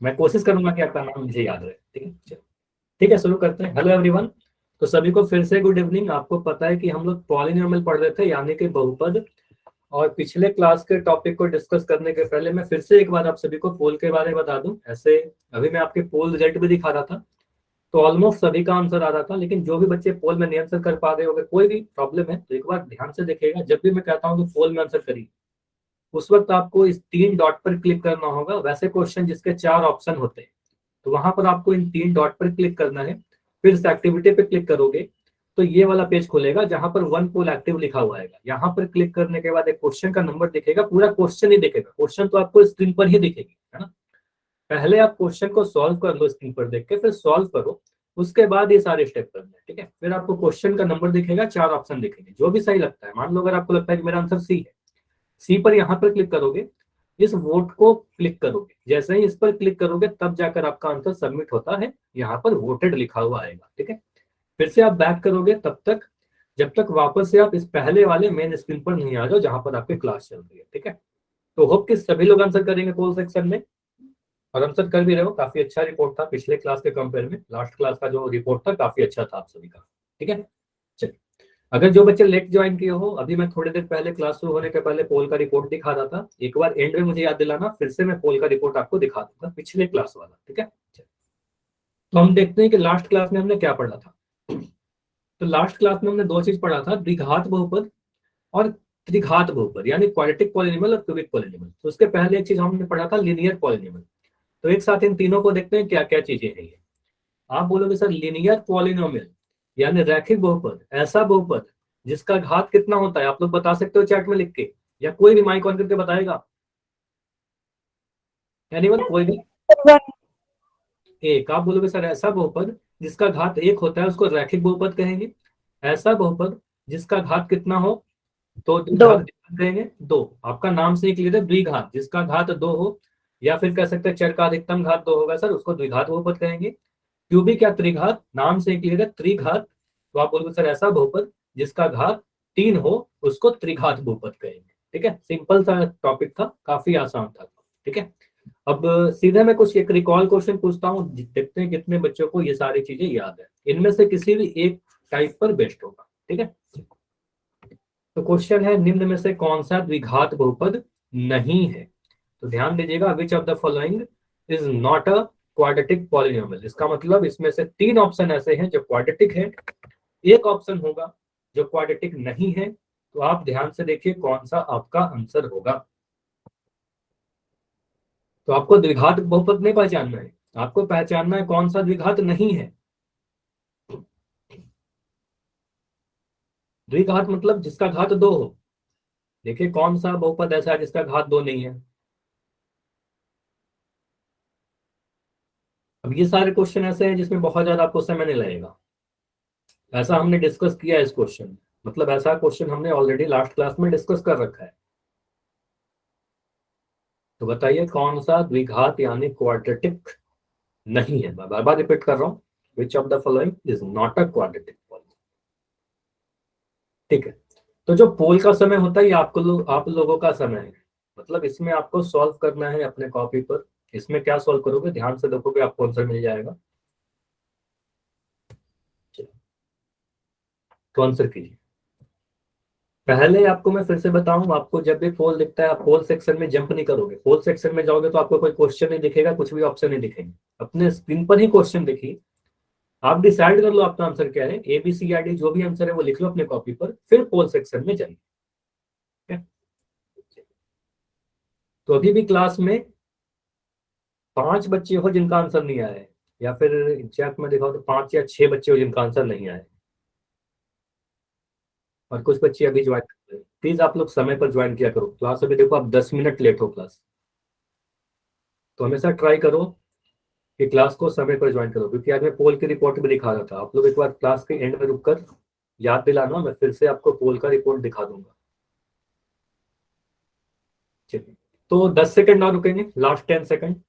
मैं कोशिश करूंगा कि आपका नाम मुझे याद रहे। ठीक है, चलो ठीक है, शुरू करते हैं। Hello everyone. तो सभी को फिर से गुड इवनिंग। आपको पता है कि हम लोग पॉलिनोमियल पढ़ रहे थे, यानी कि बहुपद। और पिछले क्लास के टॉपिक को डिस्कस करने के पहले मैं फिर से एक बार आप सभी को पोल के बारे में बता दूं। ऐसे अभी मैं आपके पोल रिजल्ट भी दिखा रहा था, तो ऑलमोस्ट सभी का आंसर आ रहा था, लेकिन जो भी बच्चे पोल में नहीं आंसर कर पा रहे होंगे, कोई भी प्रॉब्लम है तो एक बार ध्यान से देखिएगा। जब भी मैं कहता हूँ कि पोल में आंसर करिए, उस वक्त आपको इस 3 डॉट पर क्लिक करना होगा। वैसे क्वेश्चन जिसके 4 ऑप्शन होते हैं, तो वहां पर आपको इन 3 डॉट पर क्लिक करना है। फिर इस एक्टिविटी पे क्लिक करोगे तो ये वाला पेज खुलेगा जहां पर 1 पोल एक्टिव लिखा हुआ है। यहाँ पर क्लिक करने के बाद एक क्वेश्चन का नंबर दिखेगा, पूरा क्वेश्चन ही दिखेगा। क्वेश्चन तो आपको स्क्रीन पर ही दिखेगी, है ना। पहले आप क्वेश्चन को सॉल्व कर लो स्क्रीन पर देख के, फिर सॉल्व करो, उसके बाद ये सारे स्टेप करने हैं। ठीक है, फिर आपको क्वेश्चन का नंबर दिखेगा, 4 ऑप्शन दिखेंगे, जो भी सही लगता है। मान लो अगर आपको लगता है कि मेरा आंसर सी है, सी पर यहाँ पर क्लिक करोगे, इस वोट को क्लिक करोगे। जैसे ही इस पर क्लिक करोगे तब जाकर आपका आंसर सबमिट होता है, यहाँ पर वोटेड लिखा हुआ आएगा। ठीक है, फिर से आप बैक करोगे तब तक, जब तक वापस से आप इस पहले वाले मेन स्क्रीन पर नहीं आ जाओ जहां पर आपकी क्लास चल रही है। ठीक है, तो होप कि सभी लोग आंसर करेंगे पोल सेक्शन में, और आंसर कर भी रहे हो। काफी अच्छा रिपोर्ट था पिछले क्लास के कंपेयर में। लास्ट क्लास का जो रिपोर्ट था काफी अच्छा था आप सभी का। ठीक है, चलिए। अगर जो बच्चे लेट ज्वाइन किए हो, अभी मैं थोड़ी देर पहले क्लास शुरू होने के पहले पोल का रिपोर्ट दिखा रहा था, एक बार एंड में मुझे याद दिलाना, फिर से मैं पोल का रिपोर्ट आपको दिखा दूंगा, पिछले क्लास वाला। ठीक है, तो हम देखते हैं कि लास्ट क्लास में हमने क्या पढ़ा था। तो लास्ट क्लास में हमने 2 चीज पढ़ा था, द्विघात बहुपद और त्रिघात बहुपद, यानी क्वाड्रेटिक पॉलिनोमियल और क्यूबिक पॉलिनोमियल। तो उसके पहले एक चीज हमने पढ़ा था, लीनियर पॉलिनोमियल। तो एक साथ इन तीनों को देखते हैं क्या क्या चीजें हैं ये। आप बोलोगे सर लीनियर पॉलिनोमियल यानी रैखिक बहुपद, ऐसा बहुपद जिसका घात कितना होता है, आप लोग बता सकते हो चैट में लिख के, या कोई भी माइक ऑन करके बताएगा। एनीवन, कोई भी एक। आप बोलोगे सर ऐसा बहुपद जिसका घात 1 होता है उसको रैखिक बहुपद कहेंगे। ऐसा बहुपद जिसका घात कितना हो तो द्विघात कहेंगे। 2, आपका नाम से ही क्लियर है, द्विघात जिसका घात 2 हो, या फिर कह सकते हैं चर का अधिकतम घात 2 होगा सर, उसको द्विघात बहुपद कहेंगे। क्यूबिक या त्रिघात, नाम से क्लियर है, त्रिघात। तो आप बोलोगे सर ऐसा बहुपद जिसका घात 3 हो उसको त्रिघात बहुपद कहेंगे। ठीक है, सिंपल सा टॉपिक था, काफी आसान था। ठीक है, अब सीधे मैं कुछ एक रिकॉल क्वेश्चन पूछता हूँ, देखते हैं कितने बच्चों को ये सारी चीजें याद है। इनमें से किसी भी एक टाइप पर बेस्ट होगा। ठीक है, तो क्वेश्चन है, निम्न में से कौन सा द्विघात बहुपद नहीं है। तो ध्यान दीजिएगा, विच of the following is not a quadratic polynomial. इसका मतलब इसमें से 3 ऑप्शन ऐसे हैं जो क्वाड्रेटिक है, एक ऑप्शन होगा जो क्वाड्रेटिक नहीं है। तो आप ध्यान से देखिए कौन सा आपका आंसर होगा। तो आपको द्विघात बहुपद नहीं पहचानना है, आपको पहचानना है कौन सा द्विघात नहीं है। द्विघात मतलब जिसका घात 2 हो। देखिए कौन सा बहुपद ऐसा है जिसका घात 2 नहीं है। अब ये सारे क्वेश्चन ऐसे हैं जिसमें बहुत ज्यादा आपको समय नहीं लगेगा। ऐसा हमने डिस्कस किया है इस क्वेश्चन में, मतलब ऐसा क्वेश्चन हमने ऑलरेडी लास्ट क्लास में डिस्कस कर रखा है। तो बताइए कौन सा द्विघात यानी क्वाड्रेटिक नहीं है। मैं बार बार रिपीट कर रहा हूँ, विच of the following is not a quadratic polynomial. ठीक है, तो जो पोल का समय होता है ये आप लोगों का समय है, मतलब इसमें आपको सॉल्व करना है अपने कॉपी पर। इसमें क्या सॉल्व करोगे, ध्यान से देखोगे आपको आंसर मिल जाएगा। तो आंसर कीजिए। पहले आपको मैं फिर से बताऊं, आपको जब भी पोल दिखता है आप पोल सेक्शन में जंप नहीं करोगे। पोल सेक्शन में जाओगे तो आपको कोई क्वेश्चन नहीं दिखेगा, कुछ भी ऑप्शन नहीं दिखेंगे, अपने स्क्रीन पर ही क्वेश्चन देखिए। आप डिसाइड कर लो आपका आंसर क्या है, ए बी सी या डी, जो भी आंसर है वो लिख लो अपने कॉपी पर, फिर पोल सेक्शन में जाइए। तो अभी भी क्लास में 5 बच्चे हो जिनका आंसर नहीं आया है, या फिर चैट में दिखाओ तो 5 या 6 बच्चे हो जिनका आंसर नहीं आया है, और कुछ बच्चे अभी ज्वाइन कर रहे हैं। प्लीज आप लोग समय पर ज्वाइन किया करो क्लास। अभी देखो आप 10 मिनट लेट हो क्लास, तो हमेशा ट्राई करो कि क्लास को समय पर ज्वाइन करो, क्योंकि आज मैं पोल की रिपोर्ट भी दिखा रहा था। आप लोग एक बार क्लास के एंड में रुककर याद दिलाना, मैं फिर से आपको पोल का रिपोर्ट दिखा दूंगा। चलिए, तो 10 सेकंड और रुकेंगे, लास्ट 10 सेकंड,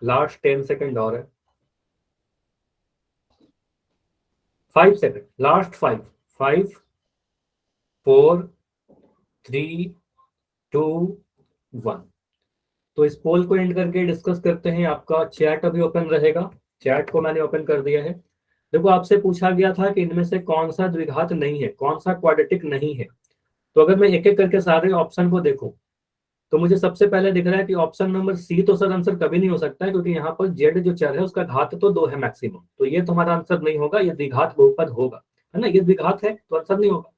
लास्ट 10 सेकंड और है। 5 सेकंड, लास्ट 5, 5, 4, 3, 2, 1। तो इस पोल को एंड करके डिस्कस करते हैं। आपका चैट अभी ओपन रहेगा, चैट को मैंने ओपन कर दिया है। देखो आपसे पूछा गया था कि इनमें से कौन सा द्विघात नहीं है, कौन सा क्वाड्रेटिक नहीं है। तो अगर मैं एक एक करके सारे ऑप्शन को देखूं तो मुझे सबसे पहले दिख रहा है कि ऑप्शन नंबर सी तो सर आंसर कभी नहीं हो सकता है, क्योंकि यहाँ पर जेड जो चर है उसका घात तो 2 है मैक्सिमम, तो ये तुम्हारा आंसर नहीं होगा, ये द्विघात बहुपद होगा, है ना, ये द्विघात है तो आंसर नहीं होगा।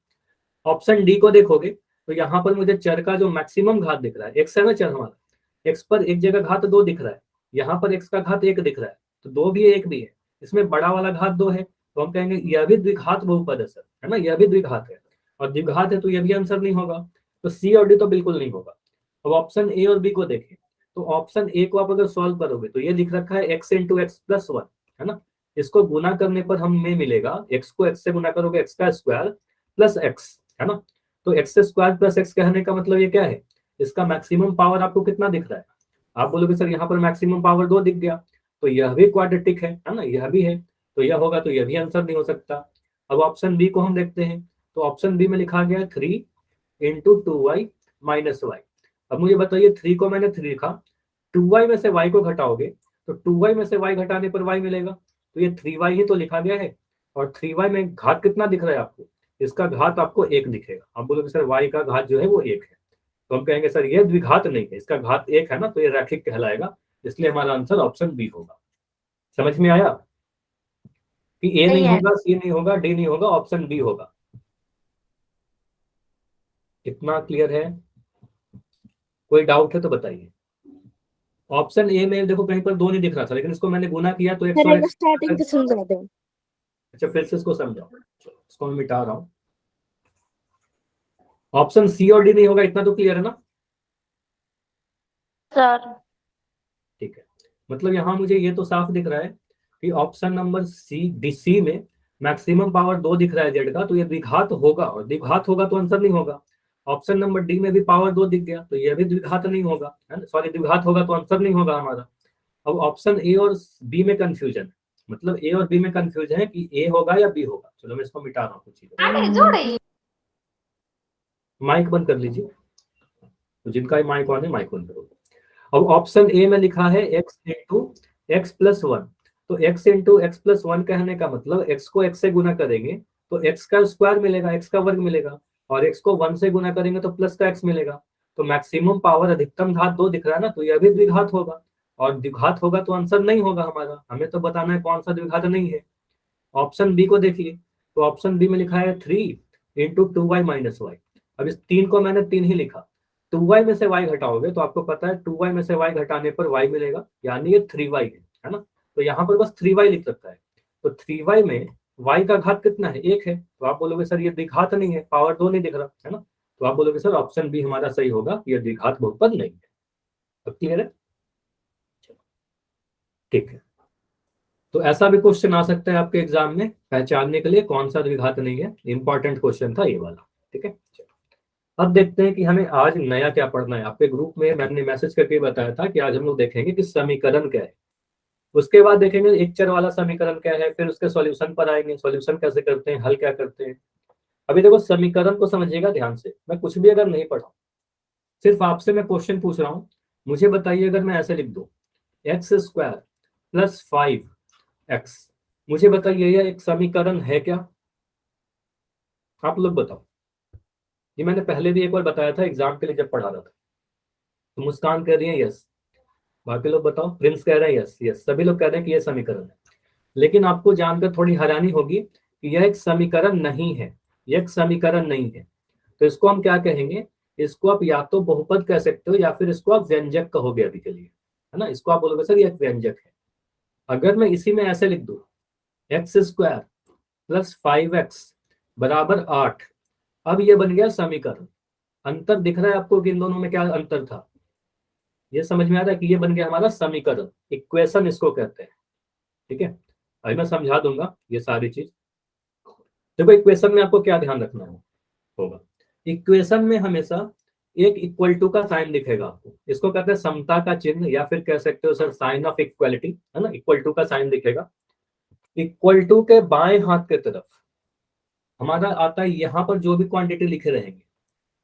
ऑप्शन डी को देखोगे तो यहाँ पर मुझे चर का जो मैक्सिमम घात दिख रहा है, एक्स है ना चर हमारा, एक्स पर एक जगह घात 2 दिख रहा है, यहाँ पर एक्स का घात 1 दिख रहा है, तो 2 भी है 1 भी है, इसमें बड़ा वाला घात 2 है, तो हम कहेंगे यह भी द्विघात बहुपद है सर, है ना, यह भी द्विघात है, और द्विघात है तो यह भी आंसर नहीं होगा, तो सी और डी तो बिल्कुल नहीं होगा। अब ऑप्शन ए और बी को देखें, तो ऑप्शन ए को आप अगर सॉल्व करोगे तो ये लिख रखा है एक्स इंटू एक्स प्लस 1, है ना, इसको गुना करने पर हमें मिलेगा, एक्स को एक्स से गुना करोगे एक्स का स्क्वायर प्लस एक्स, है ना, तो एक्स स्क्वायर प्लस एक्स कहने का मतलब ये क्या है, इसका मैक्सिमम पावर आपको कितना दिख रहा है, आप बोलोगे सर यहाँ पर मैक्सिमम पावर 2 दिख गया, तो यह भी क्वाड्रेटिक है ना, यह भी है, तो यह होगा, तो यह भी आंसर नहीं हो सकता। अब ऑप्शन बी को हम देखते हैं, तो ऑप्शन बी में लिखा गया 3 इंटू 2y माइनस वाई। अब मुझे बताइए 3 को मैंने 3 लिखा, 2y में से y को घटाओगे तो 2y में से y घटाने पर y मिलेगा, तो ये 3y ही तो लिखा गया है, और 3y में घात कितना दिख रहा है आपको, इसका घात आपको 1 दिखेगा, आप बोलोगे सर y का घात जो है वो 1 है, तो हम कहेंगे सर ये द्विघात नहीं है, इसका घात 1 है ना, तो ये रैखिक कहलाएगा, इसलिए हमारा आंसर ऑप्शन बी होगा। समझ में आया कि ए नहीं होगा, सी नहीं होगा, डी नहीं होगा, ऑप्शन बी होगा। कितना क्लियर है? कोई डाउट है तो बताइए। ऑप्शन ए में देखो कहीं पर 2 नहीं दिख रहा था, लेकिन इसको मैंने गुना किया तो एक्स और एक्स स्टार्टिंग से समझा दो। अच्छा फिर से इसको समझाओ, इसको मैं मिटा रहा हूँ। ऑप्शन सी और डी नहीं होगा, इतना तो क्लियर है ना सर? ठीक है, मतलब यहाँ मुझे ये तो साफ दिख रहा है कि option number C D C में मैक्सिमम पावर 2 दिख रहा है जेड का, तो ये द्विघात होगा, और द्विघात होगा तो आंसर नहीं होगा। ऑप्शन नंबर डी में भी पावर 2 दिख गया, तो यह भी द्विघात नहीं होगा, है ना, सॉरी द्विघात होगा तो आंसर नहीं होगा हमारा। अब ऑप्शन ए और बी में कंफ्यूजन, मतलब ए और बी में कंफ्यूजन है कि ए होगा या बी होगा। चलो मैं इसको मिटा रहा हूँ कुछ चीजें। माइक बंद कर लीजिए, तो जिनका माइक ऑन है माइक बंद करो। अब ऑप्शन ए में लिखा है एक्स इंटू एक्स प्लस 1, तो एक्स इंटू एक्स प्लस 1 कहने का मतलब एक्स को एक्स से गुना करेंगे तो एक्स का स्क्वायर मिलेगा, एक्स का वर्ग मिलेगा, और एक्स को 1 से गुना करेंगे तो प्लस का एक्स मिलेगा, तो मैक्सिमम पावर अधिकतम घात 2 दिख रहा है ना, तो यह भी द्विघात होगा, और द्विघात होगा तो आंसर नहीं होगा हमारा, हमें तो बताना है कौन सा द्विघात नहीं है। ऑप्शन बी को देखिए, तो ऑप्शन बी में लिखा है 3 इंटू 2y माइनस वाई। अब इस 3 को मैंने 3 ही लिखा, 2y में से y घटाओगे तो आपको पता है 2y में से y घटाने पर y मिलेगा, यानी ये 3y है ना, तो यहाँ पर बस 3y लिख सकता है, तो 3y में y का घात कितना है, 1 है, तो आप बोलोगे सर ये द्विघात नहीं है, पावर 2 नहीं दिख रहा है ना, तो आप बोलोगे सर ऑप्शन बी हमारा सही होगा, ये द्विघात बहुपद नहीं है। अब क्लियर है? ठीक है, तो ऐसा भी क्वेश्चन आ सकता है आपके एग्जाम में पहचानने के लिए कौन सा द्विघात नहीं है, इंपॉर्टेंट क्वेश्चन था ये वाला। ठीक है, अब देखते हैं कि हमें आज नया क्या पढ़ना है। आपके ग्रुप में मैंने मैसेज करके बताया था कि आज हम लोग देखेंगे कि समीकरण क्या है, उसके बाद देखेंगे एक चर वाला समीकरण क्या है, फिर उसके सॉल्यूशन पर आएंगे, सॉल्यूशन कैसे करते हैं, हल क्या करते हैं। अभी देखो समीकरण को समझिएगा ध्यान से, मैं कुछ भी अगर नहीं पढ़ा, सिर्फ आपसे मैं क्वेश्चन पूछ रहा हूँ, मुझे बताइए अगर मैं ऐसे लिख दूं एक्स स्क्वायर प्लस 5x, मुझे बताइए यह एक समीकरण है क्या, आप लोग बताओ। ये मैंने पहले भी एक बार बताया था एग्जाम के लिए जब पढ़ा रहा था, तो मुस्कान कह रही है यस, बाकी लोग बताओ, प्रिंस कह रहे हैं यस यस, सभी लोग कह रहे हैं कि यह समीकरण है। लेकिन आपको जानकर थोड़ी हैरानी होगी कि यह एक समीकरण नहीं है, यह एक समीकरण नहीं है, तो इसको हम क्या कहेंगे, इसको आप या तो बहुपद कह सकते हो या फिर इसको आप व्यंजक कहोगे अभी के लिए, है ना, इसको आप बोलोगे सर ये एक व्यंजक है। अगर मैं इसी में ऐसे लिख दूं एक्स स्क्वायर प्लस 5x बराबर 8, अब ये बन गया समीकरण। अंतर दिख रहा है आपको कि इन दोनों में क्या अंतर था, ये समझ में आ रहा है कि ये बन गया हमारा समीकरण, इक्वेशन इसको कहते हैं। ठीक है, अभी मैं समझा दूंगा ये सारी चीज। देखो इक्वेशन में आपको क्या ध्यान रखना होगा, इक्वेशन में हमेशा एक इक्वल टू का साइन दिखेगा आपको, इसको कहते हैं समता का चिन्ह, या फिर कह सकते हो सर साइन ऑफ इक्वालिटी, है ना, इक्वल टू का साइन दिखेगा। इक्वल टू के बाएं हाथ की तरफ हमारा आता है, यहाँ पर जो भी क्वांटिटी लिखे रहेंगे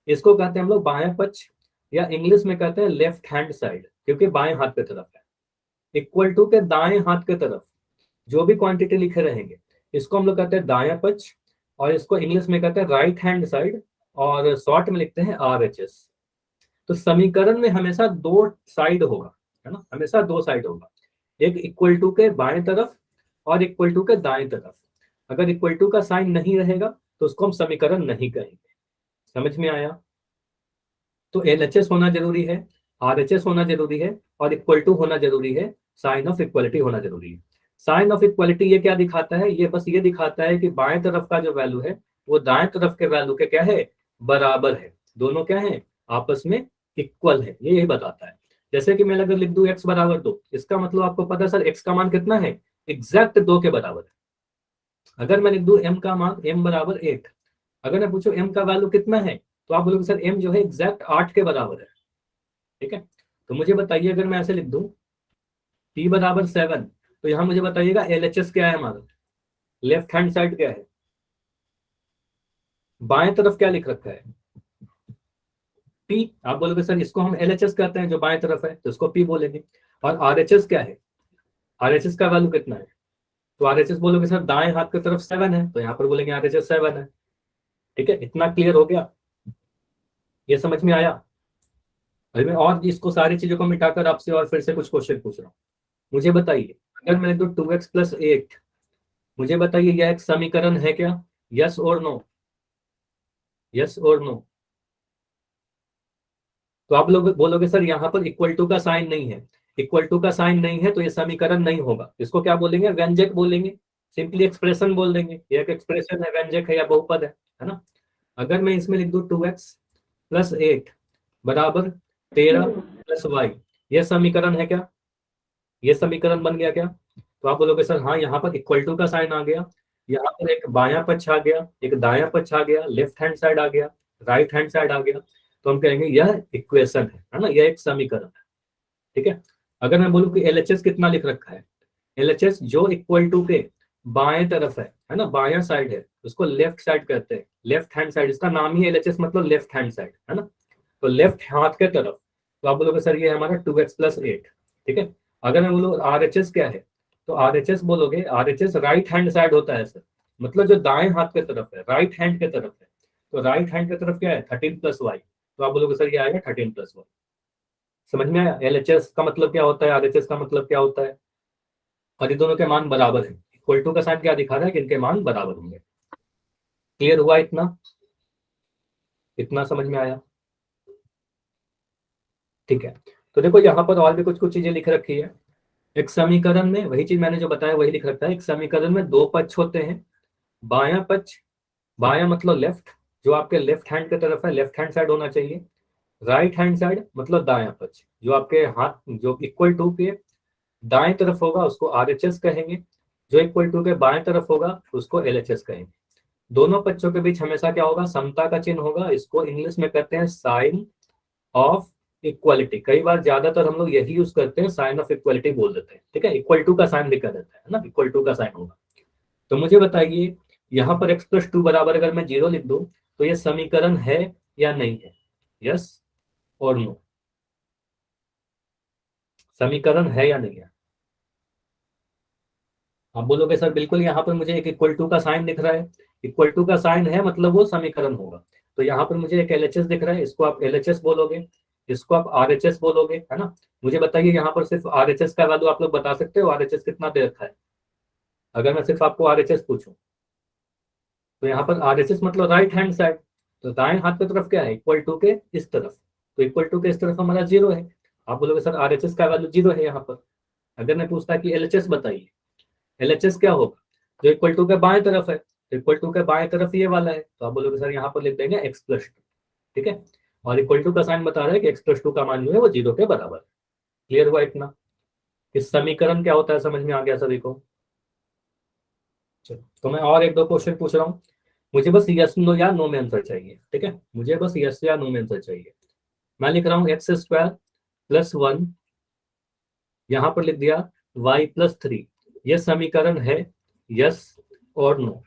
इसको कहते हैं हम लोग बाएं पक्ष, या इंग्लिश में कहते हैं लेफ्ट हैंड साइड, क्योंकि बाएं हाथ की तरफ है। इक्वल टू के दाएं हाथ की तरफ जो भी क्वांटिटी लिखे रहेंगे इसको हम लोग कहते हैं दायां पक्ष, और इसको इंग्लिश में कहते हैं राइट हैंड साइड, और शॉर्ट में लिखते हैं RHS। तो समीकरण में हमेशा दो साइड होगा, है ना, हमेशा दो साइड होगा, एक इक्वल टू के बाएं तरफ और इक्वल टू के दाएं तरफ। अगर इक्वल टू का साइन नहीं रहेगा तो उसको हम समीकरण नहीं कहेंगे। समझ में आया? तो LHS होना जरूरी है, RHS होना जरूरी है, और इक्वल टू होना जरूरी है, साइन ऑफ इक्वलिटी होना जरूरी है। साइन ऑफ इक्वलिटी ये क्या दिखाता है? ये बस ये दिखाता है कि बाएं तरफ का जो वैल्यू है वो दाएं तरफ के वैल्यू के क्या है, बराबर है। दोनों क्या है, आपस में इक्वल है, ये यही बताता है। जैसे कि मैं अगर लिख दूं x बराबर 2, इसका मतलब आपको पता है सर x का मान कितना है, एग्जैक्ट 2 के बराबर है। अगर मैं लिख दूं m का मान m बराबर 8, अगर मैं पूछूं m का वैल्यू कितना है तो आप बोलोगे सर m जो है एग्जैक्ट 8 के बराबर है। ठीक है, तो मुझे बताइए अगर मैं ऐसे लिख दूं p बराबर 7, तो यहां मुझे बताइएगा LHS क्या है हमारा, लेफ्ट हैंड साइड क्या है, बाएं तरफ क्या लिख रखा है, P। आप बोलोगे सर इसको हम LHS कहते हैं जो बाएं तरफ है, तो इसको P बोलेंगे। और RHS क्या है, RHS का वैल्यू कितना है, तो RHS बोलोगे सर दाएं हाथ की तरफ 7 है, तो यहाँ पर बोलेंगे RHS 7 है। ठीक है, इतना क्लियर हो गया, ये समझ में आया? अभी मैं और इसको सारी चीजों को मिटाकर आपसे और फिर से कुछ क्वेश्चन पूछ रहा हूँ। मुझे बताइए अगर मैंने तो 2x + 8, मुझे बताइए यह एक समीकरण है क्या, यस और नो, यस और नो? तो आप लोग बोलोगे सर यहाँ पर इक्वल टू का साइन नहीं है, इक्वल टू का साइन नहीं है तो ये समीकरण नहीं होगा। इसको क्या बोलेंगे, व्यंजक बोलेंगे, सिंपली एक्सप्रेशन बोल देंगे, ये एक एक्सप्रेशन है, व्यंजक है या बहुपद है ना। अगर मैं इसमें लिख दूं 2x + 8 बराबर 13 + y, यह समीकरण है क्या, ये समीकरण बन गया क्या? तो आप बोलोगे सर हाँ, यहाँ पर इक्वल टू का साइन आ गया, यहाँ पर एक बायां पक्ष आ गया, एक दायां पक्ष आ गया, लेफ्ट हैंड साइड आ गया, राइट हैंड साइड आ गया, तो हम कहेंगे यह इक्वेशन है ना, यह एक समीकरण है। ठीक है, अगर मैं बोलूँ कि LHS कितना लिख रखा है, LHS जो इक्वल टू के बाएं तरफ है ना, बायां साइड है, उसको लेफ्ट साइड कहते हैं, लेफ्ट हैंड साइड, इसका नाम ही LHS मतलब लेफ्ट हैंड साइड है ना, तो लेफ्ट हाथ के तरफ। तो आप बोलोगे सर ये हमारा 2x + 8। ठीक है, अगर मैं बोलूँ RHS क्या है, तो RHS बोलोगे RHS राइट हैंड साइड होता है सर, मतलब जो दाएं हाथ के तरफ है, राइट हैंड के तरफ है, तो राइट हैंड की तरफ क्या है 13 + y, तो आप बोलोगे सर ये आएगा 13 + y। समझ में आया? LHS का मतलब क्या होता है, RHS का मतलब क्या होता है, और ये दोनों के मान बराबर है। इक्वल टू का साइन क्या दिखा रहा है कि इनके मान बराबर होंगे। क्लियर हुआ इतना, इतना समझ में आया? ठीक है, तो देखो यहाँ पर और भी कुछ कुछ चीजें लिख रखी है। एक समीकरण में वही चीज मैंने जो बताया वही लिख रखा है, एक समीकरण में दो पक्ष होते हैं, बायां पक्ष, बायां मतलब लेफ्ट, जो आपके लेफ्ट हैंड की तरफ है, लेफ्ट हैंड साइड होना चाहिए, राइट हैंड साइड मतलब दायां पक्ष, जो आपके हाथ जो इक्वल टू के दाएं तरफ होगा उसको RHS कहेंगे, जो इक्वल टू के बाएं तरफ होगा उसको LHS कहेंगे। दोनों पक्षों के बीच हमेशा क्या होगा, समता का चिन्ह होगा, इसको इंग्लिश में कहते हैं साइन ऑफ इक्वालिटी। कई बार ज्यादातर हम लोग यही यूज करते हैं, साइन ऑफ इक्वालिटी बोल देते हैं। ठीक है, इक्वल टू का साइन लिखा रहता है ना, इक्वल टू का साइन होगा। तो मुझे बताइए यहाँ पर x + 2 बराबर अगर मैं 0 लिख दूं तो ये समीकरण है या नहीं है, यस और नो? समीकरण है या नहीं है? आप बोलोगे सर बिल्कुल, यहाँ पर मुझे एक इक्वल टू का साइन दिख रहा है, इक्वल टू का साइन है मतलब वो समीकरण होगा। तो यहाँ पर मुझे एक LHS दिख रहा है, इसको आप LHS बोलोगे, इसको आप RHS बोलोगे, है ना। मुझे बताइए यहाँ पर सिर्फ RHS का वैल्यू आप लोग बता सकते हो, RHS कितना दे रखा है? अगर मैं सिर्फ आपको RHS पूछूं तो यहाँ पर RHS मतलब राइट हैंड साइड, तो दाएं हाथ की तरफ क्या है, इक्वल टू के इस तरफ, तो इक्वल टू के इस तरफ हमारा 0 है। आप बोलोगे सर RHS का वैल्यू 0 है यहाँ पर। अगर मैं पूछता कि LHS बताइए, LHS क्या होगा, जो इक्वल टू के बाएं तरफ है, तो इक्वल टू के बाएं तरफ ये वाला है, तो आप बोलोगे सर यहाँ पर लिख देंगे x + 2। ठीक है, और इक्वल टू का साइन बता रहा है कि x + 2 का मान जो है वो 0 के बराबर है। क्लियर हुआ इतना? इस समीकरण क्या होता है समझ में आ गया सभी को? चलो, तो मैं और एक दो क्वेश्चन पूछ रहा हूँ, मुझे बस यस नो या नो में आंसर चाहिए। ठीक है, मुझे बस यस या नो में आंसर चाहिए। मैं लिख रहा हूँ x² + 1, यहाँ पर लिख दिया y + 3, यह समीकरण है, यस और नो?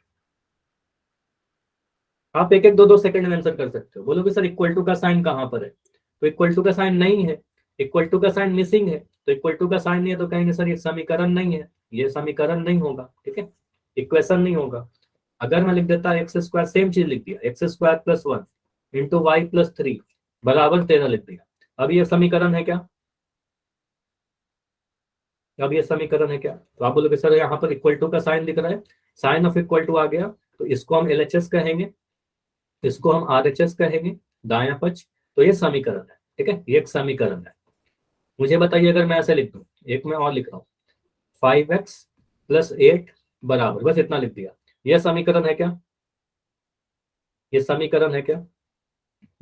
आप एक एक दो दो सेकंड में आंसर कर सकते हो। बोलोगे सर इक्वल टू का साइन कहाँ पर है, तो इक्वल टू का साइन नहीं है, इक्वल टू का साइन मिसिंग है, तो इक्वल टू का साइन नहीं है तो कहेंगे सर ये समीकरण नहीं है, ये समीकरण नहीं होगा, ठीक है, इक्वेशन नहीं होगा। अगर मैं लिख देता एक्स स्क्वायर, सेम चीज लिख दिया, x square plus 1 into y plus 3 बराबर 13 लिख दिया, अब ये समीकरण है क्या? अब ये समीकरण है क्या? तो आप बोलोगे सर यहाँ पर इक्वल टू का साइन दिख रहा है, साइन ऑफ इक्वल टू आ गया, तो इसको हम एलएचएस कहेंगे, इसको हम आरएचएस कहेंगे, दायां पक्ष, तो ये समीकरण है, ठीक है, ये एक समीकरण है। मुझे बताइए अगर मैं ऐसे लिख दूं, एक मैं और लिख रहा हूँ, 5x प्लस 8 बराबर, बस इतना लिख दिया, यह समीकरण है क्या? ये समीकरण है क्या?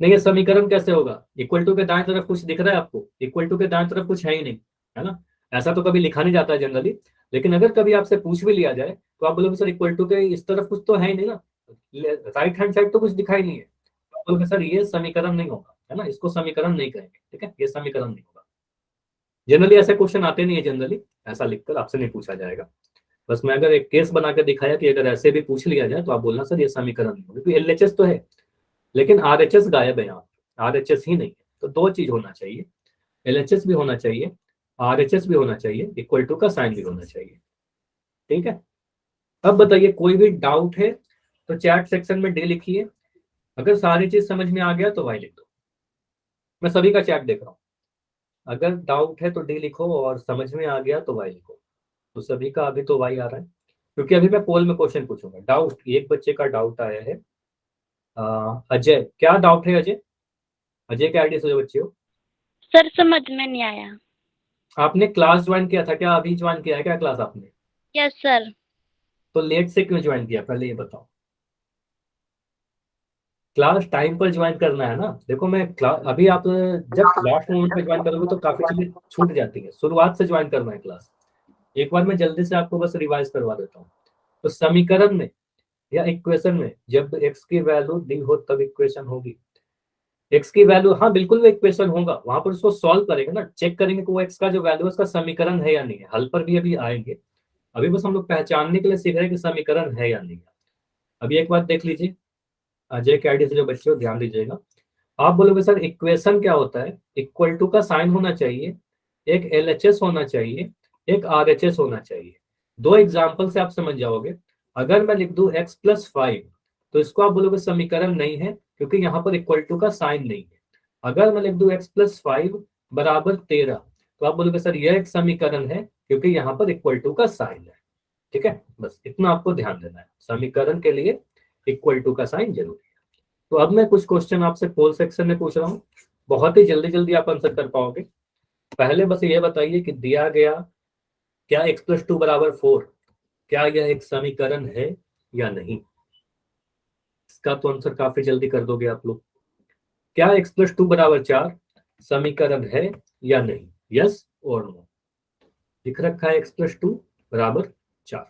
नहीं, ये समीकरण कैसे होगा? इक्वल टू के दाएं तरफ कुछ दिख रहा है आपको? इक्वल टू के दाएं तरफ कुछ है ही नहीं, है ना, ऐसा तो कभी लिखा नहीं जाता है जनरली, लेकिन अगर कभी आपसे पूछ भी लिया जाए तो आप बोलोगे सर इक्वल टू के इस तरफ कुछ तो है ही नहीं ना, राइट हैंड साइड तो कुछ दिखाई नहीं है, तो आप बोलोगे सर ये समीकरण नहीं होगा, है ना, इसको समीकरण नहीं कहेंगे, ठीक है, ये समीकरण नहीं होगा। जनरली ऐसे क्वेश्चन आते नहीं है, जनरली ऐसा लिखकर आपसे नहीं पूछा जाएगा। बस मैं अगर एक केस बनाकर दिखाया कि अगर ऐसे भी पूछ लिया जाए तो आप बोलना सर ये समीकरण नहीं होगा, क्योंकि एलएचएस तो है लेकिन आरएचएस गायब है, यहाँ आरएचएस ही नहीं है। तो दो चीज होना चाहिए, एलएचएस भी होना चाहिए, आरएचएस भी होना चाहिए, इक्वल टू का साइन भी होना चाहिए, ठीक है। अब बताइए कोई भी डाउट है तो चैट सेक्शन में डी लिखिए, अगर सारी चीज समझ में आ गया तो वाई लिख दो, मैं सभी का चैट देख रहा हूँ। अगर डाउट है तो डी लिखो और समझ में आ गया तो वाई लिखो, तो सभी का अभी तो वाई आ रहा है, क्योंकि अभी मैं पोल में क्वेश्चन पूछूंगा। डाउट, एक बच्चे का डाउट आया है, अजय, क्या डाउट है अजय? अजय के आईडी से जो बच्चे हो, सर समझ में नहीं आया। आपने क्लास ज्वाइन किया था क्या? अभी ज्वाइन किया है क्या क्लास आपने? Yes sir. तो लेट से क्यों ज्वाइन किया, पहले ये बताओ। क्लास टाइम पर ज्वाइन करना है ना। देखो मैं क्लास, अभी आप जब लास्ट मोमेंट पे ज्वाइन करोगे तो काफी चीजें छूट जाती है, शुरुआत से ज्वाइन करना है क्लास। एक बार मैं जल्दी से आपको बस रिवाइज करवा देता हूँ। तो समीकरण में या इक्वेशन में जब एक्स की वैल्यू दी हो तब इक्वेशन होगी। एक्स की वैल्यू, हाँ बिल्कुल वो इक्वेशन होगा, वहां पर उसको सॉल्व करेंगे ना, चेक करेंगे कि वो एक्स का जो वैल्यू है उसका समीकरण है या नहीं है। हल पर भी अभी आएंगे, अभी बस हम लोग पहचानने के लिए सीख रहे हैं कि समीकरण है या नहीं है। अभी एक बात देख लीजिए, अजय के आईडी से जो बच्चे हो ध्यान दीजिएगा। आप बोलोगे सर इक्वेशन क्या होता है? इक्वल टू का साइन होना चाहिए, एक एलएचएस होना चाहिए, एक आरएचएस होना चाहिए। दो एग्जाम्पल से आप समझ जाओगे। अगर मैं लिख दूं x प्लस 5 तो इसको आप बोलोगे समीकरण नहीं है, क्योंकि यहाँ पर इक्वल टू का साइन नहीं है। अगर मैं लिख दूं x प्लस 5 बराबर 13 तो आप बोलोगे सर यह एक समीकरण है, क्योंकि यहाँ पर इक्वल टू का साइन है, ठीक है। बस इतना आपको ध्यान देना है, समीकरण के लिए इक्वल टू का साइन जरूरी है। तो अब मैं कुछ क्वेश्चन आपसे पोल सेक्शन में पूछ रहा हूँ, बहुत ही जल्दी जल्दी आप आंसर कर पाओगे। पहले बस ये बताइए कि दिया गया क्या x प्लस 2 बराबर 4, क्या यह एक समीकरण है या नहीं? इसका तो आंसर काफी जल्दी कर दोगे आप लोग। क्या x प्लस 2 बराबर 4 समीकरण है या नहीं? यस और नो। लिख रखा है x प्लस 2 बराबर 4।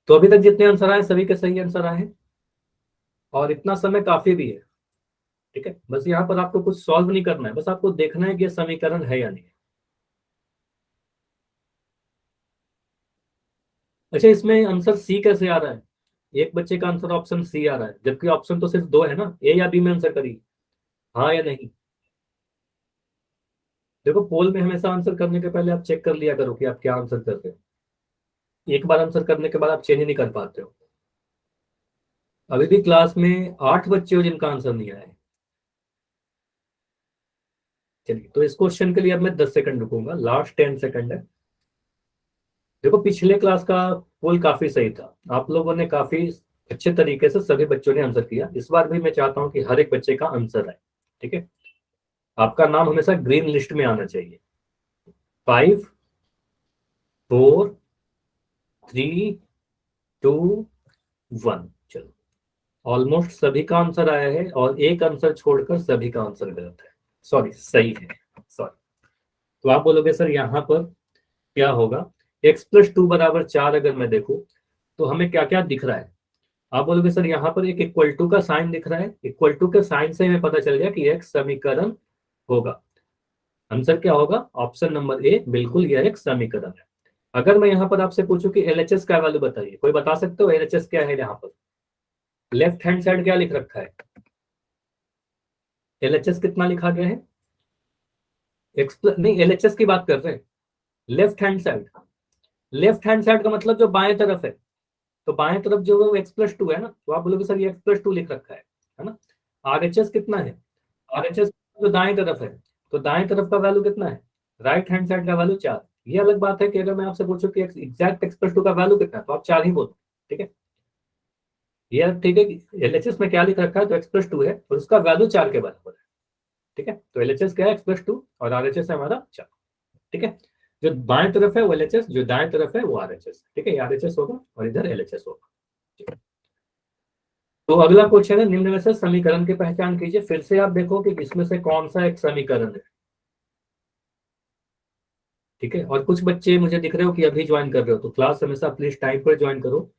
तो अभी तक जितने आंसर आए सभी के सही आंसर आए हैं, और इतना समय काफी भी है, ठीक है। बस यहाँ पर आपको कुछ सॉल्व नहीं करना है, बस आपको देखना है कि ये समीकरण है या नहीं। अच्छा, इसमें आंसर सी कैसे आ रहा है? एक बच्चे का आंसर ऑप्शन सी आ रहा है, जबकि ऑप्शन तो सिर्फ दो है ना, ए या बी में आंसर करिए, हाँ या नहीं। देखो पोल में हमेशा आंसर करने के पहले आप चेक कर लिया करो कि आप क्या आंसर कर रहे हो। एक बार आंसर करने के बाद आप चेंज नहीं कर पाते हो। अभी भी क्लास में 8 बच्चे हो जिनका आंसर नहीं आया है। चलिए, तो इस क्वेश्चन के लिए अब मैं 10 सेकंड रुकूंगा, लास्ट 10 सेकंड है। देखो पिछले क्लास का पोल काफी सही था, आप लोगों ने काफी अच्छे तरीके से सभी बच्चों ने आंसर किया। इस बार भी मैं चाहता हूं कि हर एक बच्चे का आंसर आए, ठीक है। आपका नाम हमेशा ग्रीन लिस्ट में आना चाहिए। 5 4 3 2 1। चलो, ऑलमोस्ट सभी का आंसर आया है, और एक आंसर छोड़कर सभी का आंसर गलत है, सॉरी सही है, सॉरी। तो आप बोलोगे सर यहाँ पर क्या होगा? x प्लस 2 बराबर 4 अगर मैं देखूं तो हमें क्या क्या दिख रहा है? आप बोलोगे सर यहाँ पर एक इक्वल टू का साइन दिख रहा है, इक्वल टू के साइन से हमें पता चल गया कि एक समीकरण होगा। आंसर क्या होगा? ऑप्शन नंबर ए, बिल्कुल यह एक समीकरण है। अगर मैं यहाँ पर आपसे पूछूं कि एलएचएस का वैल्यू बताइए, कोई बता सकते हो एलएचएस क्या है? यहाँ पर लेफ्ट हैंड साइड क्या लिख रखा है? LHS कितना लिखा गया है? नहीं, LHS की बात कर रहे हैं, left hand side. Left hand side का मतलब जो बाएं तरफ है, तो बाएं तरफ जो है वो x+2 है ना, तो आप बोलोगे सर ये x+2 लिख रखा है ना। RHS कितना है? RHS जो दाएं तरफ है, तो दाएं तरफ का वैल्यू कितना है? राइट हैंड साइड का वैल्यू 4। ये अलग बात है कि अगर मैं आपसे पूछूं कि एग्जैक्ट x+2 का वैल्यू कितना है, तो आप 4 ही बोलो, ठीक है। ये ठीक है कि LHS में क्या लिख रखा है, तो x+2 है और उसका वैल्यू 4 के बराबर है, ठीक है। तो LHS क्या है? x+2 और RHS है हमारा 4, ठीक है। जो बाएं तरफ है वो LHS, जो दाएं तरफ है वो RHS, ठीक है। ये RHS होगा और इधर LHS होगा, ठीक है। तो अगला क्वेश्चन है, निम्न में से समीकरण की पहचान कीजिए। फिर से आप देखो कि इसमें से कौन सा एक समीकरण है, ठीक है। और कुछ बच्चे मुझे दिख रहे हो कि अभी ज्वाइन कर रहे हो, तो क्लास हमेशा प्लीज टाइम पर ज्वाइन करो,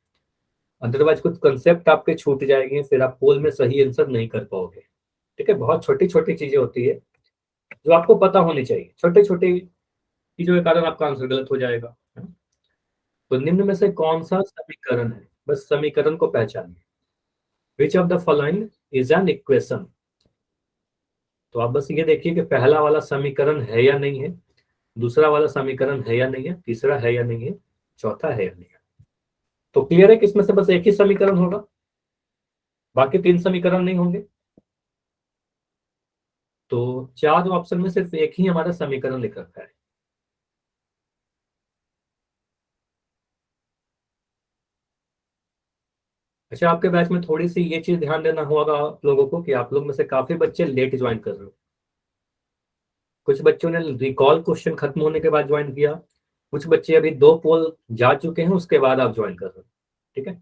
अदरवाइज कुछ कंसेप्ट आपके छूट जाएंगे, फिर आप पोल में सही आंसर नहीं कर पाओगे, ठीक है। बहुत छोटी छोटी चीजें होती है जो आपको पता होनी चाहिए, छोटे छोटे चीजों के कारण आपका आंसर गलत हो जाएगा, है ना? तो निम्न में से कौन सा समीकरण है, बस समीकरण को पहचानिए। Which of the following is an equation. तो आप बस ये देखिए कि पहला वाला समीकरण है या नहीं है, दूसरा वाला समीकरण है या नहीं है, तीसरा है या नहीं है, चौथा है या नहीं है। तो क्लियर है कि इसमें से बस एक ही समीकरण होगा, बाकी 3 समीकरण नहीं होंगे। तो 4 ऑप्शन में सिर्फ एक ही हमारा समीकरण लिख रखा है। अच्छा, आपके बैच में थोड़ी सी ये चीज ध्यान देना होगा आप लोगों को कि आप लोग में से काफी बच्चे लेट ज्वाइन कर रहे हो। कुछ बच्चों ने रिकॉल क्वेश्चन खत्म होने के बाद ज्वाइन किया, कुछ बच्चे अभी 2 पोल जा चुके हैं उसके बाद आप ज्वाइन कर रहे हो, ठीक है।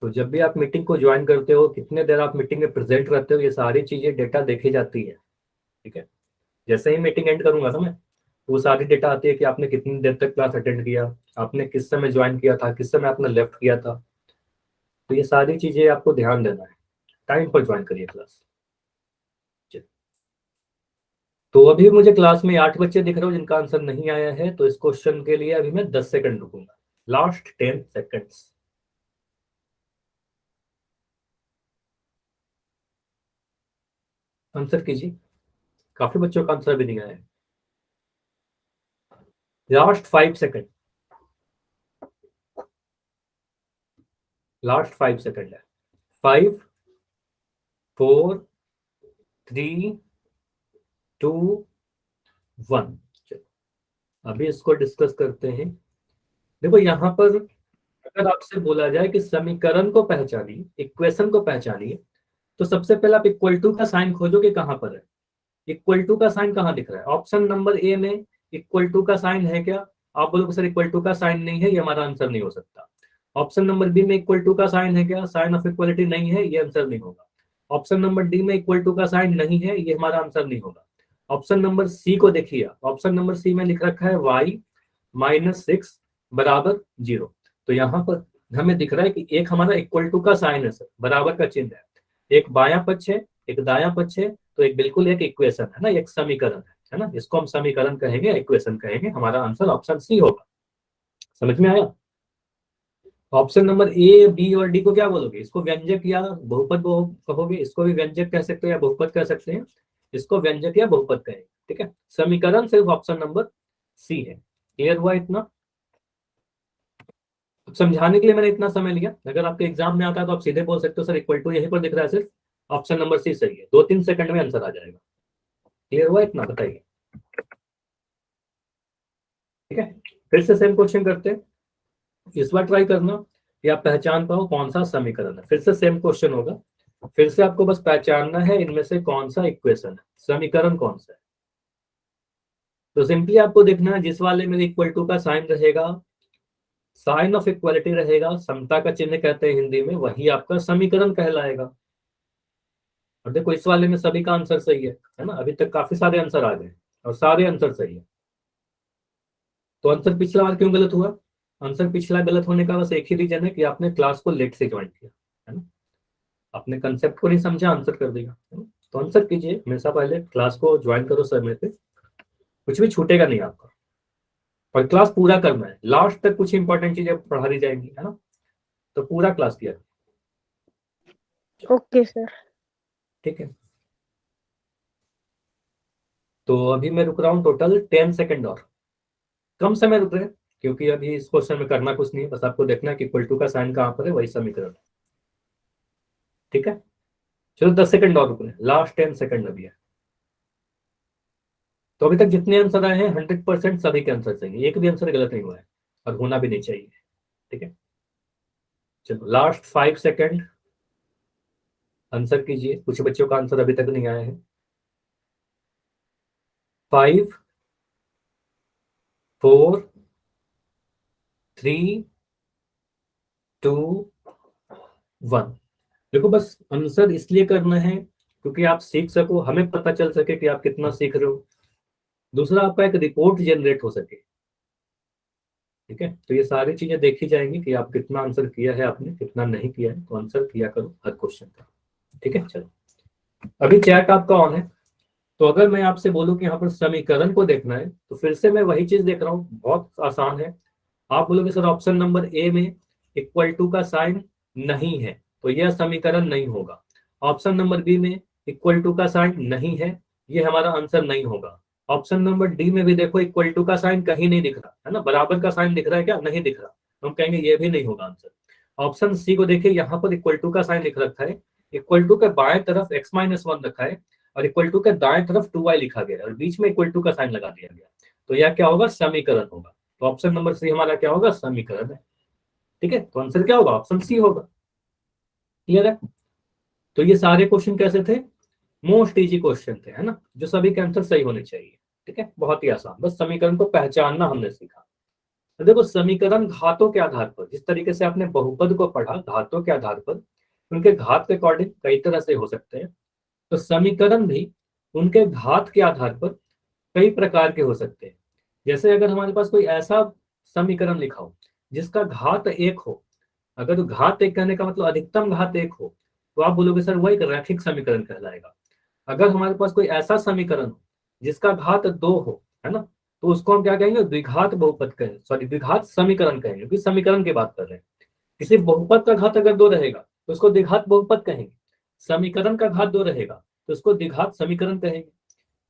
तो जब भी आप मीटिंग को ज्वाइन करते हो, कितने देर आप मीटिंग में प्रेजेंट रहते हो, ये सारी चीजें डेटा देखी जाती है, ठीक है। जैसे ही मीटिंग एंड करूंगा ना मैं, तो वो सारी डेटा आती है कि आपने कितनी देर तक क्लास अटेंड किया, आपने किस समय ज्वाइन किया था, किस समय आपने लेफ्ट किया था। तो ये सारी चीजें आपको ध्यान देना है, टाइम पर ज्वाइन करिए क्लास। तो अभी मुझे क्लास में 8 बच्चे दिख रहे हो जिनका आंसर नहीं आया है, तो इस क्वेश्चन के लिए अभी मैं 10 सेकंड रुकूंगा, लास्ट 10 सेकंड्स। आंसर कीजिए, काफी बच्चों का आंसर भी नहीं आया है। लास्ट 5 सेकंड, लास्ट 5 सेकंड है। 5 4 3 2 1। अभी इसको डिस्कस करते हैं। देखो यहाँ पर अगर आपसे बोला जाए कि समीकरण को पहचानिए, इक्वेशन को पहचानिए, तो सबसे पहले आप इक्वल टू का साइन खोजोगे कहां पर है। इक्वल टू का साइन कहाँ दिख रहा है? ऑप्शन नंबर ए में इक्वल टू का साइन है क्या? आप बोलोगे सर इक्वल टू का साइन नहीं है, ये हमारा आंसर नहीं हो सकता। ऑप्शन नंबर बी में इक्वल टू का साइन है क्या? साइन ऑफ इक्वलिटी नहीं है, ये आंसर नहीं होगा। ऑप्शन नंबर डी में इक्वल टू का साइन नहीं है, ये हमारा आंसर नहीं होगा। ऑप्शन नंबर सी को देखिए, ऑप्शन नंबर सी में लिख रखा है y-6 बराबर 0। तो यहाँ पर हमें दिख रहा है कि एक हमारा इक्वल टू का साइन है सर, बराबर का चिन्ह है, एक बायां पक्ष है, एक दायां पक्ष है, तो एक बिल्कुल एक इक्वेशन है ना, एक समीकरण है ना, इसको हम समीकरण कहेंगे, इक्वेशन कहेंगे। हमारा आंसर ऑप्शन सी होगा। समझ में आया? ऑप्शन नंबर ए, बी और डी को क्या बोलोगे? इसको व्यंजक या बहुपद कहोगे, इसको भी व्यंजक कह सकते हो या बहुपद कह सकते हैं, इसको व्यंजक या बहुपद कहेंगे, ठीक है। समीकरण सिर्फ ऑप्शन नंबर सी है। क्लियर हुआ इतना? समझाने के लिए मैंने इतना समय लिया, अगर आपके एग्जाम में आता है तो आप सीधे बोल सकते हो सर इक्वल टू यहीं पर दिख रहा है, सिर्फ ऑप्शन नंबर सी सही है, 2-3 सेकंड में आंसर आ जाएगा। क्लियर हुआ इतना? बताइए, ठीक है। फिर से सेम क्वेश्चन करते हैं, इस बार ट्राई करना कि आप पहचान पाओ कौन सा समीकरण है। फिर से सेम क्वेश्चन होगा, फिर से आपको बस पहचानना है इनमें से कौन सा इक्वेशन है, समीकरण कौन सा है। तो सिंपली आपको देखना है जिस वाले में इक्वल टू का साइन रहेगा, साइन ऑफ इक्वलिटी रहेगा, समता का चिन्ह कहते हैं हिंदी में, वही आपका समीकरण कहलाएगा। और देखो इस वाले में सभी का आंसर सही है ना, अभी तक काफी सारे आंसर आ गए और सारे आंसर सही है। तो आंसर पिछला बार क्यों गलत हुआ? आंसर पिछला गलत होने का बस एक ही रीजन है कि आपने क्लास को लेट से ज्वाइन किया, है ना, आपने कंसेप्ट को नहीं समझा, आंसर कर दिया, है ना। तो आंसर कीजिए हमेशा, पहले क्लास को ज्वाइन करो समय पे, कुछ भी छूटेगा नहीं आपका, और क्लास पूरा करना है, लास्ट तक कुछ इंपॉर्टेंट चीजें पढ़ा दी जाएंगी, है ना। तो पूरा क्लास किया, ओके सर। ठीक है। तो अभी मैं रुक रहा हूँ टोटल 10 सेकंड और, कम समय रुक रहे हैं क्योंकि अभी इस क्वेश्चन में करना कुछ नहीं है, बस आपको देखना है कि इक्वल टू का साइन कहाँ पर है, वही समीकरण। ठीक है, चलो 10 सेकंड और रुक रहे हैं, लास्ट 10 सेकंड अभी है। तो अभी तक जितने आंसर आए हैं 100% सभी के आंसर सही है, एक भी आंसर गलत नहीं हुआ है और होना भी नहीं चाहिए। ठीक है, चलो लास्ट 5 सेकंड आंसर कीजिए, कुछ बच्चों का आंसर अभी तक नहीं आया है। 5 4 3 2 1। देखो बस आंसर इसलिए करना है क्योंकि आप सीख सको, हमें पता चल सके कि आप कितना सीख रहे हो, दूसरा आपका एक रिपोर्ट जनरेट हो सके। ठीक है, तो ये सारी चीजें देखी जाएंगी कि आप कितना आंसर किया है, आपने कितना नहीं किया है, तो आंसर किया करो हर क्वेश्चन का। ठीक है, चलो अभी चैट आपका ऑन है, तो अगर मैं आपसे बोलूं कि यहाँ पर समीकरण को देखना है तो फिर से मैं वही चीज देख रहा हूँ, बहुत आसान है। आप बोलोगे सर ऑप्शन नंबर ए में इक्वल टू का साइन नहीं है तो यह समीकरण नहीं होगा, ऑप्शन नंबर बी में इक्वल टू का साइन नहीं है, ये हमारा आंसर नहीं होगा, ऑप्शन नंबर डी में भी देखो इक्वल टू का साइन कहीं नहीं दिख रहा है ना, बराबर का साइन दिख रहा है क्या, नहीं दिख रहा, तो हम कहेंगे ये भी नहीं होगा आंसर। ऑप्शन सी को देखिए, यहाँ पर इक्वल टू का साइन लिख रखा है, इक्वल टू के बाएं तरफ x-1 रखा है और इक्वल टू के दाएं तरफ 2y लिखा गया है और बीच में इक्वल टू का साइन लगा दिया गया, तो यह क्या होगा, समीकरण होगा। तो ऑप्शन नंबर सी हमारा क्या होगा, समीकरण है। ठीक है, तो आंसर क्या होगा, ऑप्शन सी होगा। क्लियर है, तो ये सारे क्वेश्चन कैसे थे, मोस्ट इजी क्वेश्चन थे, है ना, जो सभी के आंसर सही होने चाहिए। ठीक है, बहुत ही आसान, बस समीकरण को पहचानना हमने सीखा। तो देखो समीकरण घातों के आधार पर, जिस तरीके से आपने बहुपद को पढ़ा घातों के आधार पर, उनके घात के अकॉर्डिंग कई तरह से हो सकते हैं, तो समीकरण भी उनके घात के आधार पर कई प्रकार के हो सकते हैं। जैसे अगर हमारे पास कोई ऐसा समीकरण लिखा हो जिसका घात एक हो, अगर घात एक कहने का मतलब अधिकतम घात एक हो, तो आप बोलोगे सर वो एक रैखिक समीकरण कहलाएगा। अगर हमारे पास कोई ऐसा समीकरण हो जिसका घात दो हो, है ना, तो उसको हम क्या कहेंगे, द्विघात बहुपद कहेंगे, सॉरी द्विघात समीकरण कहेंगे, क्योंकि समीकरण की बात कर रहे हैं। किसी बहुपद का घात अगर दो रहेगा तो उसको द्विघात बहुपद कहेंगे, समीकरण का घात दो रहेगा तो उसको द्विघात समीकरण कहेंगे,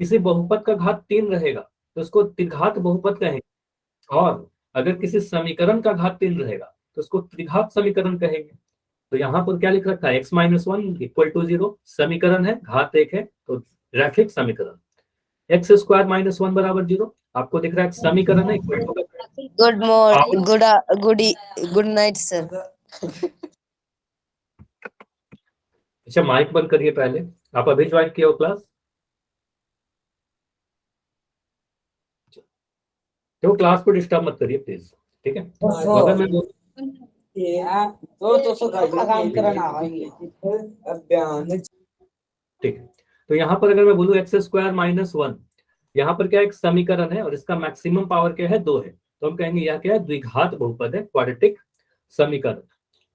किसी बहुपद का घात तीन रहेगा तो उसको द्विघात बहुपद कहेंगे, और अगर किसी समीकरण का घात तीन रहेगा तो उसको त्रिघात समीकरण कहेंगे। तो यहाँ पर क्या लिख रखा है, x-1 इक्वल टू 0 समीकरण है, घात एक है तो रैखिक समीकरण, x² - 1 बराबर 0 आपको दिख रहा है समीकरण है, equal to Good morning, good night, sir. अच्छा माइक बंद करिए पहले, आप अभी ज्वाइन किए हो क्लास, तो क्लास को डिस्टर्ब मत करिए प्लीज। ठीक है, तो अगर मैं ठीक है, तो यहाँ पर अगर मैं बोलूँ x² - 1, यहाँ पर क्या एक समीकरण है और इसका मैक्सिमम पावर क्या है, 2 है, तो हम कहेंगे यह क्या है, द्विघात बहुपद है, क्वाड्रेटिक समीकरण।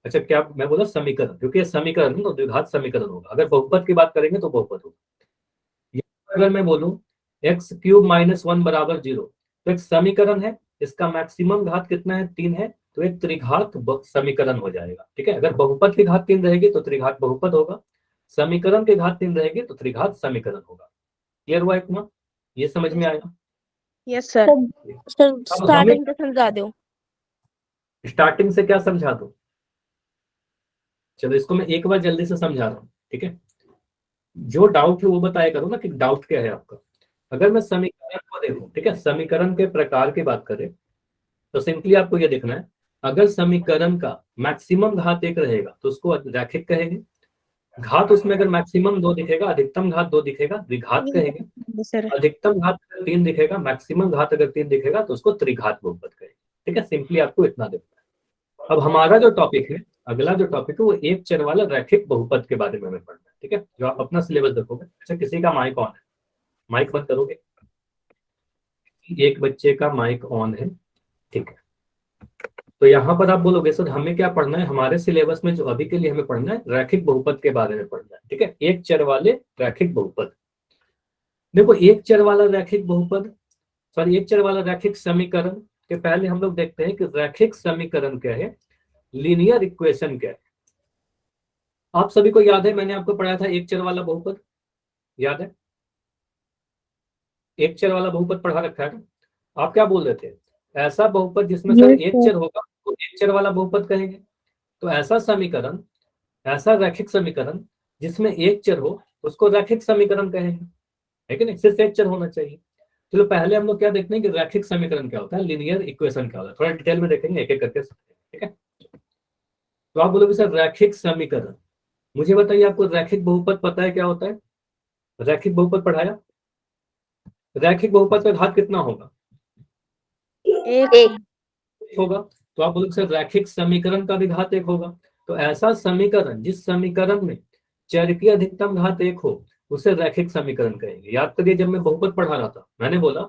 अच्छा क्या मैं बोला समीकरण, क्योंकि ये समीकरण है तो द्विघात समीकरण होगा, अगर बहुपद की बात करेंगे तो बहुपद होगा। अगर मैं बोलूं x³ - 1 बराबर 0, तो एक समीकरण है, इसका मैक्सिमम घात कितना है, 3 है, तो एक त्रिघात समीकरण हो जाएगा। ठीक है, अगर बहुपद की घात 3 रहेगी तो त्रिघात बहुपद होगा, समीकरण की घात 3 रहेगी तो त्रिघात समीकरण होगा। क्लियर हुआ इतना, ये समझ में आया? Yes sir. सर स्टार्टिंग से समझा दो। स्टार्टिंग से क्या समझा दो, चलो इसको मैं एक बार जल्दी से समझा रहा हूँ। ठीक है, जो डाउट है वो बताया करो ना कि डाउट क्या है आपका। अगर मैं समीकरण को देखूं, ठीक है, समीकरण के प्रकार की बात करें तो सिंपली आपको ये देखना है, अगर समीकरण का मैक्सिमम घात एक रहेगा तो उसको रैखिक कहेंगे, घात उसमें अगर मैक्सिमम 2 दिखेगा, अधिकतम घात 2 दिखेगा, द्विघात कहेंगे, सर अधिकतम घात अगर 3 दिखेगा, मैक्सिमम घात अगर 3 दिखेगा तो उसको त्रिघात बहुपद कहेंगे। ठीक है, सिंपली आपको इतना देखना है। अब हमारा जो टॉपिक है, अगला जो टॉपिक है वो एक चर वाला रैखिक बहुपद के बारे में हमें पढ़ना है। ठीक है, जो आप अपना सिलेबस देखोगे। अच्छा किसी का माइक ऑन है, माइक बंद करोगे, एक बच्चे का माइक ऑन है। ठीक है, तो यहाँ पर आप बोलोगे सर हमें क्या पढ़ना है, हमारे सिलेबस में जो अभी के लिए हमें पढ़ना है रैखिक बहुपद के बारे में पढ़ना है। ठीक है, एक चर वाले रैखिक बहुपद। देखो एक चर वाला रैखिक बहुपद, सॉरी एक चर वाला रैखिक समीकरण के पहले हम लोग देखते हैं कि रैखिक समीकरण क्या है, लीनियर इक्वेशन क्या है। आप सभी को याद है मैंने आपको पढ़ाया था एक चर वाला बहुपद, याद है? एक चर वाला बहुपद पढ़ा रखा है ना, आप क्या बोल रहे थे, ऐसा बहुपद जिसमें सर एक चर होगा तो एक चर वाला बहुपद कहेंगे। तो ऐसा समीकरण, ऐसा रैखिक समीकरण जिसमें एक चर हो उसको रैखिक समीकरण कहेंगे, है कि नहीं, सिर्फ एक चर होना चाहिए। चलो पहले हम लोग क्या देखते हैं कि रैखिक समीकरण क्या होता है, लीनियर इक्वेशन क्या होता है, थोड़ा डिटेल में देखेंगे एक एक करके, ठीक है। तो आप बोलोगे सर रैखिक समीकरण, मुझे बताइए आपको रैखिक बहुपद पता है क्या होता है, रैखिक बहुपद पढ़ाया, रैखिक बहुपद का घात कितना होगा, एक होगा। तो आप बोलोगे सर रैखिक समीकरण का भी घात एक होगा। तो ऐसा समीकरण जिस समीकरण में चर की अधिकतम घात एक हो उसे रैखिक समीकरण कहेंगे। याद करिए जब मैं बहुपद पढ़ा रहा था मैंने बोला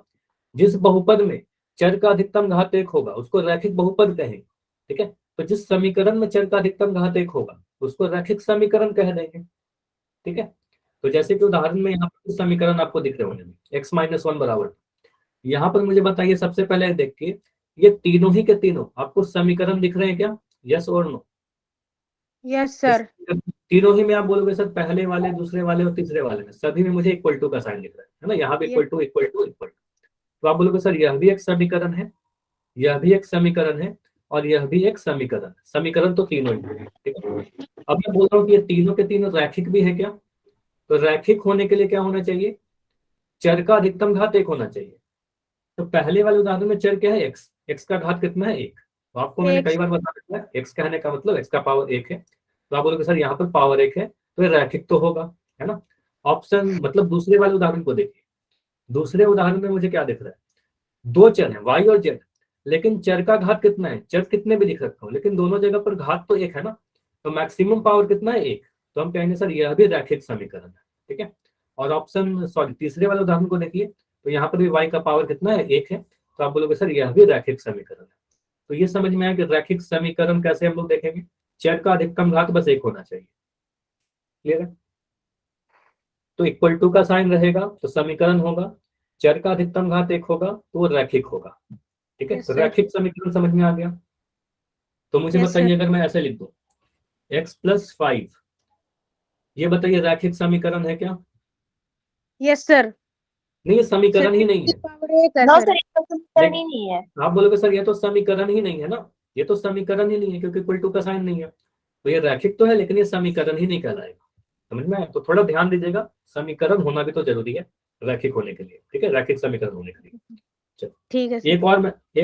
जिस बहुपद में चर का अधिकतम घात एक होगा उसको रैखिक बहुपद कहेंगे, ठीक है। तो जिस समीकरण में चर का अधिकतम घात एक होगा उसको रैखिक समीकरण कह देंगे, ठीक है। तो जैसे कि उदाहरण में यहाँ पर समीकरण आपको दिख रहे होंगे x-1 बराबर, यहाँ पर मुझे बताइए सबसे पहले देख के ये तीनों ही के तीनों आपको समीकरण दिख रहे हैं क्या, यस और नो? Yes sir. तीनों ही में आप बोलोगे सर पहले वाले, दूसरे वाले और तीसरे वाले में सभी में मुझे इक्वल टू का साइन दिख रहा है ना, यहाँ भी equal to equal to equal to. तो आप बोलोगे सर यह भी एक समीकरण है, यह भी एक समीकरण है और यह भी एक समीकरण, समीकरण तो तीनों ही है, ठीक है। अब मैं बोल रहा हूँ कि ये तीनों के तीनों रैखिक भी है क्या, तो रैखिक होने के लिए क्या होना चाहिए, चर का अधिकतम घात एक होना चाहिए। तो पहले वाले उदाहरण में चर क्या है, एक्स, एक्स का घात कितना है एक। तो आपको मैंने कई बार बता दिया है एक्स कहने का मतलब एक्स का पावर एक है। तो आप बोलोगे सर यहाँ पर पावर एक है तो ये रैखिक तो होगा, है ना। ऑप्शन मतलब दूसरे वाले उदाहरण को देखिए, दूसरे उदाहरण में मुझे क्या दिख रहा है, दो चर है वाई और जेड, लेकिन चर का घात कितना है, चर कितने भी लिख रखा हूँ लेकिन दोनों जगह पर घात तो एक है ना, तो मैक्सिमम पावर कितना है एक। तो हम कहेंगे सर यह भी रैखिक समीकरण है, ठीक है। और ऑप्शन सॉरी तीसरे वाले उदाहरण को देखिए, तो यहाँ पर भी y का पावर कितना है एक है, तो आप बोलोगे सर यह भी रैखिक समीकरण है। तो ये समझ में आया कि रैखिक समीकरण कैसे हम लोग देखेंगे, चर का अधिकतम घात बस एक होना चाहिए, क्लियर है। तो इक्वल टू का साइन रहेगा तो समीकरण होगा, चर का अधिकतम घात एक होगा तो वो रैखिक होगा, ठीक है। तो रैखिक समीकरण समझ में आ गया। तो मुझे बताइए अगर मैं ऐसे लिख दूं x+5, ये बताइए रैखिक समीकरण है क्या, यस सर। नहीं ये समीकरण ही नहीं है, नो सर, इसका समीकरण ही नहीं है। आप बोलोगे सर ये तो समीकरण ही नहीं है ना, ये तो समीकरण ही नहीं है क्योंकि इक्वल टू का साइन नहीं है। तो ये रैखिक तो है लेकिन ये समीकरण ही नहीं कहलाएगा, समझ में आया। तो थोड़ा ध्यान दीजिएगा, समीकरण होना भी तो जरूरी है रैखिक होने के लिए, ठीक है, रैखिक समीकरण होने के लिए। चलो ठीक है। एक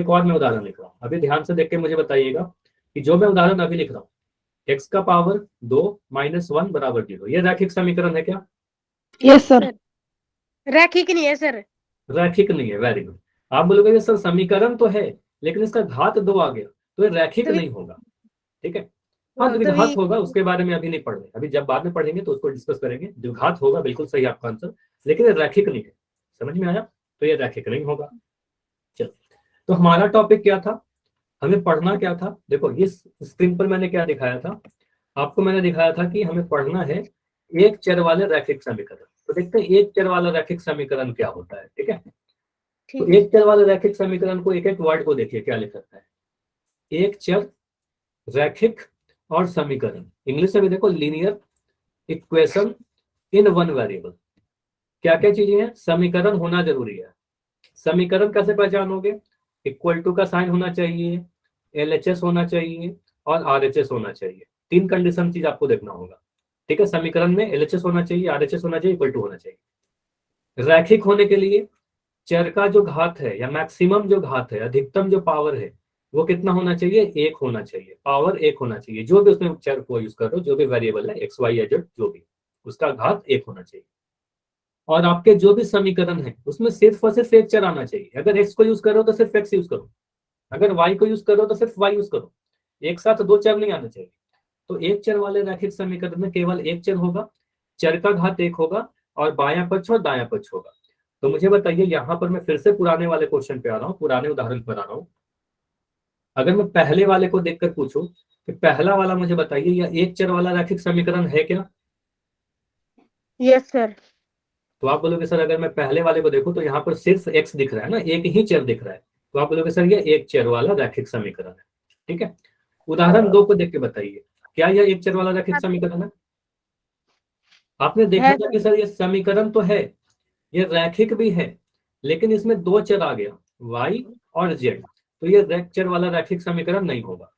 और मैं उदाहरण लिख रहा हूँ, अभी ध्यान से देख के मुझे बताइएगा कि जो मैं उदाहरण अभी लिख रहा हूँ x का पावर 2 - 1 बराबर 0, ये रैखिक समीकरण है क्या, यस सर। रैखिक नहीं है सर, रैखिक नहीं है, वेरी गुड। आप बोलोगे सर समीकरण तो है लेकिन इसका घात 2 आ गया तो ये रैखिक नहीं होगा, ठीक है। हाँ द्विघात होगा, उसके बारे में अभी नहीं पढ़ रहे, अभी जब बाद में पढ़ेंगे तो उसको डिस्कस करेंगे। द्विघात होगा, बिल्कुल सही आपका आंसर, लेकिन ये रैखिक नहीं है, समझ में आया। तो ये रैखिक नहीं होगा। चलो तो हमारा टॉपिक क्या था, हमें पढ़ना क्या था, देखो इस स्क्रीन पर मैंने क्या दिखाया था आपको, मैंने दिखाया था कि हमें पढ़ना है एक चर वाले रैखिक समीकरण। तो देखते हैं एक चर वाला रैखिक समीकरण क्या होता है, ठीक है। तो एक चर वाले रैखिक समीकरण को एक एक वर्ड को देखिए क्या लिख सकता है, एक चर, रैखिक और समीकरण। इंग्लिश में भी देखो linear equation in one variable. क्या क्या चीजें हैं, समीकरण होना जरूरी है। समीकरण कैसे पहचानोगे, इक्वल टू का साइन होना चाहिए, LHS होना चाहिए और RHS होना चाहिए, तीन कंडीशन चीज आपको देखना होगा, ठीक है। समीकरण में LHS होना चाहिए, RHS होना चाहिए, इक्वल टू होना चाहिए। रैखिक होने के लिए चर का जो घात है या मैक्सिमम जो घात है, अधिकतम जो पावर है वो कितना होना चाहिए, एक होना चाहिए, पावर एक होना चाहिए। जो भी उसमें चर को यूज कर रहे हो, जो भी वेरिएबल है x y या z जो भी, उसका घात एक होना चाहिए। और आपके जो भी समीकरण है उसमें सिर्फ और सिर्फ एक चर आना चाहिए। अगर x को यूज करो तो सिर्फ x यूज करो, अगर y को यूज करो तो सिर्फ y यूज करो, एक साथ दो चर नहीं आना चाहिए। तो एक चर वाले रैखिक समीकरण में केवल एक चर होगा, चर का घात एक होगा और बायां पक्ष और दायां पक्ष होगा। तो मुझे बताइए, यहाँ पर मैं फिर से पुराने वाले क्वेश्चन पे आ रहा हूँ, पुराने उदाहरण पर आ रहा हूँ। अगर मैं पहले वाले को देखकर पूछूं कि पहला वाला मुझे बताइए यह एक चर वाला रैखिक समीकरण है क्या, यस सर। तो आप बोलोगे सर अगर मैं पहले वाले को देखूं तो यहाँ पर सिर्फ x दिख रहा है ना, एक ही चर दिख रहा है, तो आप बोलोगे सर ये एक चर वाला रैखिक समीकरण है, ठीक है। उदाहरण 2 को देख के बताइए क्या यह एक चर वाला रैखिक समीकरण है। आपने देखा था कि सर ये समीकरण तो है, ये रैखिक भी है, लेकिन इसमें दो चर आ गया y और z, तो ये एक चर वाला रैखिक समीकरण नहीं होगा,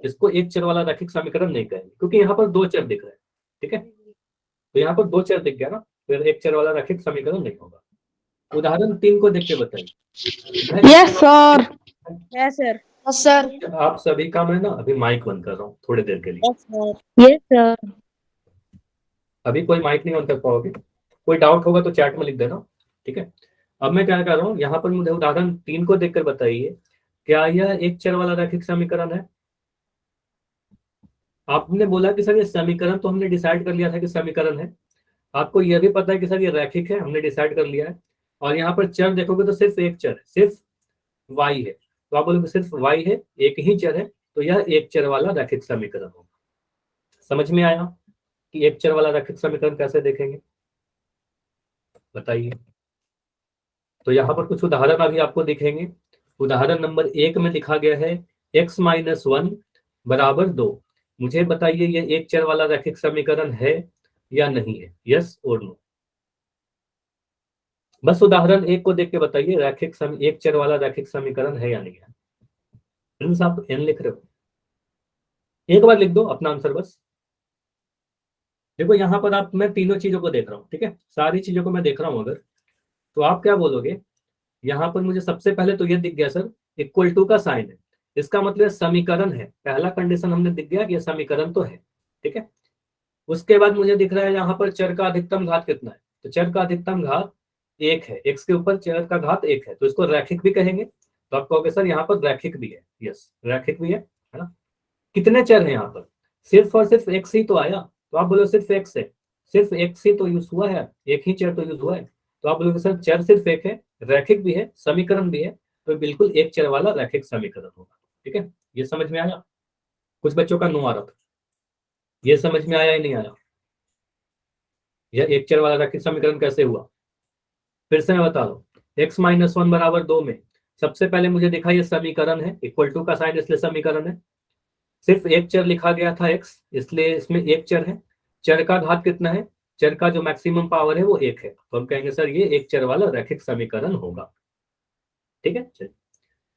इसको एक चर वाला रैखिक समीकरण नहीं कहेंगे, क्योंकि यहाँ पर दो चर दिख रहे हैं। ठीक है, तो यहाँ पर दो चर दिख गया ना, फिर एक चर वाला रैखिक समीकरण नहीं होगा। उदाहरण 3 को देख के बताइए। Yes sir. Yes sir. Sir. आप सभी का मैं ना अभी माइक बंद कर रहा हूँ थोड़ी देर के लिए। Yes sir. अभी कोई माइक नहीं ऑन कर पाओगे, कोई डाउट होगा तो चैट में लिख देना। ठीक है, अब मैं क्या कर रहा हूँ, यहाँ पर मुझे उदाहरण 3 को देखकर बताइए, क्या यह एक चर वाला रैखिक समीकरण है? आपने बोला कि सर ये समीकरण तो हमने डिसाइड कर लिया था कि समीकरण है, आपको यह भी पता है कि सर ये रैखिक है, हमने डिसाइड कर लिया है, और यहाँ पर चर देखोगे तो सिर्फ एक चर है, सिर्फ y है, तो आप बोलोगे सिर्फ y है, एक ही चर है, तो यह एक चर वाला रैखिक समीकरण होगा। समझ में आया कि एक चर वाला रैखिक समीकरण कैसे देखेंगे, बताइए। तो यहाँ पर कुछ उदाहरण अभी आपको दिखेंगे। उदाहरण नंबर 1 में लिखा गया है x - 1 बराबर 2। मुझे बताइए ये एक चर वाला रैखिक समीकरण है या नहीं है, यस और नो। बस उदाहरण 1 को देख के बताइए एक चर वाला रैखिक समीकरण है या नहीं है। फ्रेंड्स आप n लिख रहे हो, एक बार लिख दो अपना आंसर बस। देखो यहाँ पर आप, मैं तीनों चीजों को देख रहा हूँ, ठीक है, सारी चीजों को मैं देख रहा हूँ। अगर तो आप क्या बोलोगे, यहाँ पर मुझे सबसे पहले तो ये दिख गया सर इक्वल टू का साइन है, इसका मतलब समीकरण है, पहला कंडीशन हमने दिख गया कि ये समीकरण तो है। ठीक है, उसके बाद मुझे दिख रहा है यहाँ पर चर का अधिकतम घात कितना है, तो चर का अधिकतम घात 1 है, x के ऊपर चर का घात 1 है, तो इसको रैखिक भी कहेंगे। तो आप कहोगे सर यहाँ पर रैखिक भी है, यस रैखिक भी है ना। कितने चर हैं यहाँ पर, सिर्फ और सिर्फ x ही तो आया, तो आप बोलो सिर्फ x है, सिर्फ x ही तो यूज हुआ है, एक ही चर तो यूज हुआ है, तो आप बोलोगे सर चर सिर्फ एक है, रैखिक भी है, समीकरण भी है, तो बिल्कुल एक चर वाला रैखिक समीकरण होगा। ठीक है, ये समझ में आया। कुछ बच्चों का नो आ रहा था, ये समझ में आया ही नहीं आया, यह एक चर वाला रैखिक समीकरण कैसे हुआ, फिर से मैं बता रहा हूँ। x - 1 बराबर 2 में सबसे पहले मुझे दिखा ये समीकरण है, इक्वल टू का साइन इसलिए समीकरण है, सिर्फ एक चर लिखा गया था x, इसलिए इसमें एक चर है, चर का घात कितना है, चर का जो मैक्सिमम पावर है वो 1 है, तो हम कहेंगे सर ये एक चर वाला रैखिक समीकरण होगा। ठीक है, चलिए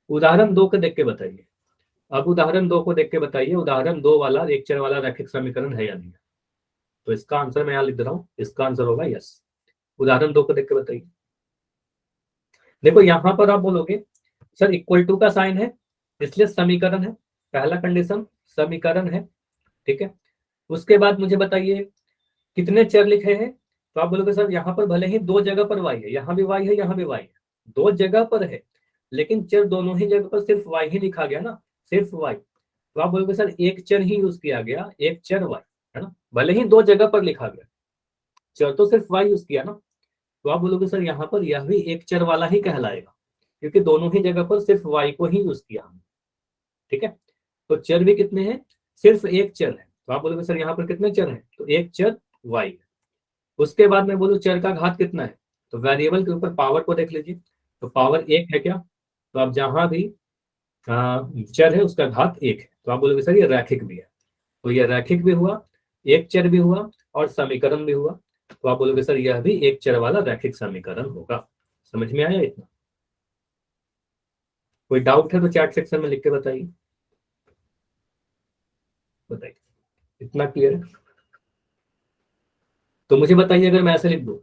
उदाहरण 2 को देख के बताइए। अब उदाहरण 2 को देख के बताइए, उदाहरण 2 वाला एक चर वाला रैखिक समीकरण है या नहीं है। तो इसका आंसर मैं यहाँ लिख दे रहा हूँ, इसका आंसर होगा यस। उदाहरण 2 को देख के बताइए। देखो यहाँ पर आप बोलोगे सर इक्वल टू का साइन है इसलिए समीकरण है, पहला कंडीशन समीकरण है। ठीक है, उसके बाद मुझे बताइए कितने चर लिखे हैं, तो आप बोलोगे सर यहाँ पर भले ही दो जगह पर y है, यहाँ भी y है, यहाँ भी y है, दो जगह पर है, लेकिन चर दोनों ही जगह पर सिर्फ y ही लिखा गया ना, सिर्फ y, तो आप बोलोगे सर एक चर ही यूज किया गया, एक चर y है ना, भले ही दो जगह पर लिखा गया, चर तो सिर्फ y यूज किया ना, तो आप बोलोगे सर यहाँ पर यह भी एक चर वाला ही कहलाएगा, क्योंकि दोनों ही जगह पर सिर्फ y को ही यूज किया हमने। ठीक है, तो चर भी कितने हैं, सिर्फ एक चर है, तो आप बोलोगे सर यहाँ पर कितने चर हैं, तो एक चर y है। उसके बाद मैं बोलूँ चर का घात कितना है, तो वेरिएबल के ऊपर पावर को देख लीजिए, तो पावर 1 है क्या, तो आप जहां भी चर है उसका घात 1 है, तो आप बोलोगे सर ये रैखिक भी है, तो ये रैखिक भी हुआ, एक चर भी हुआ और समीकरण भी हुआ, तो आप बोलोगे सर यह भी एक चर वाला रैखिक समीकरण होगा। समझ में आया इतना, कोई डाउट है तो चैट सेक्शन में लिख के बताइए, इतना क्लियर है। तो मुझे बताइए अगर मैं ऐसे लिख दूं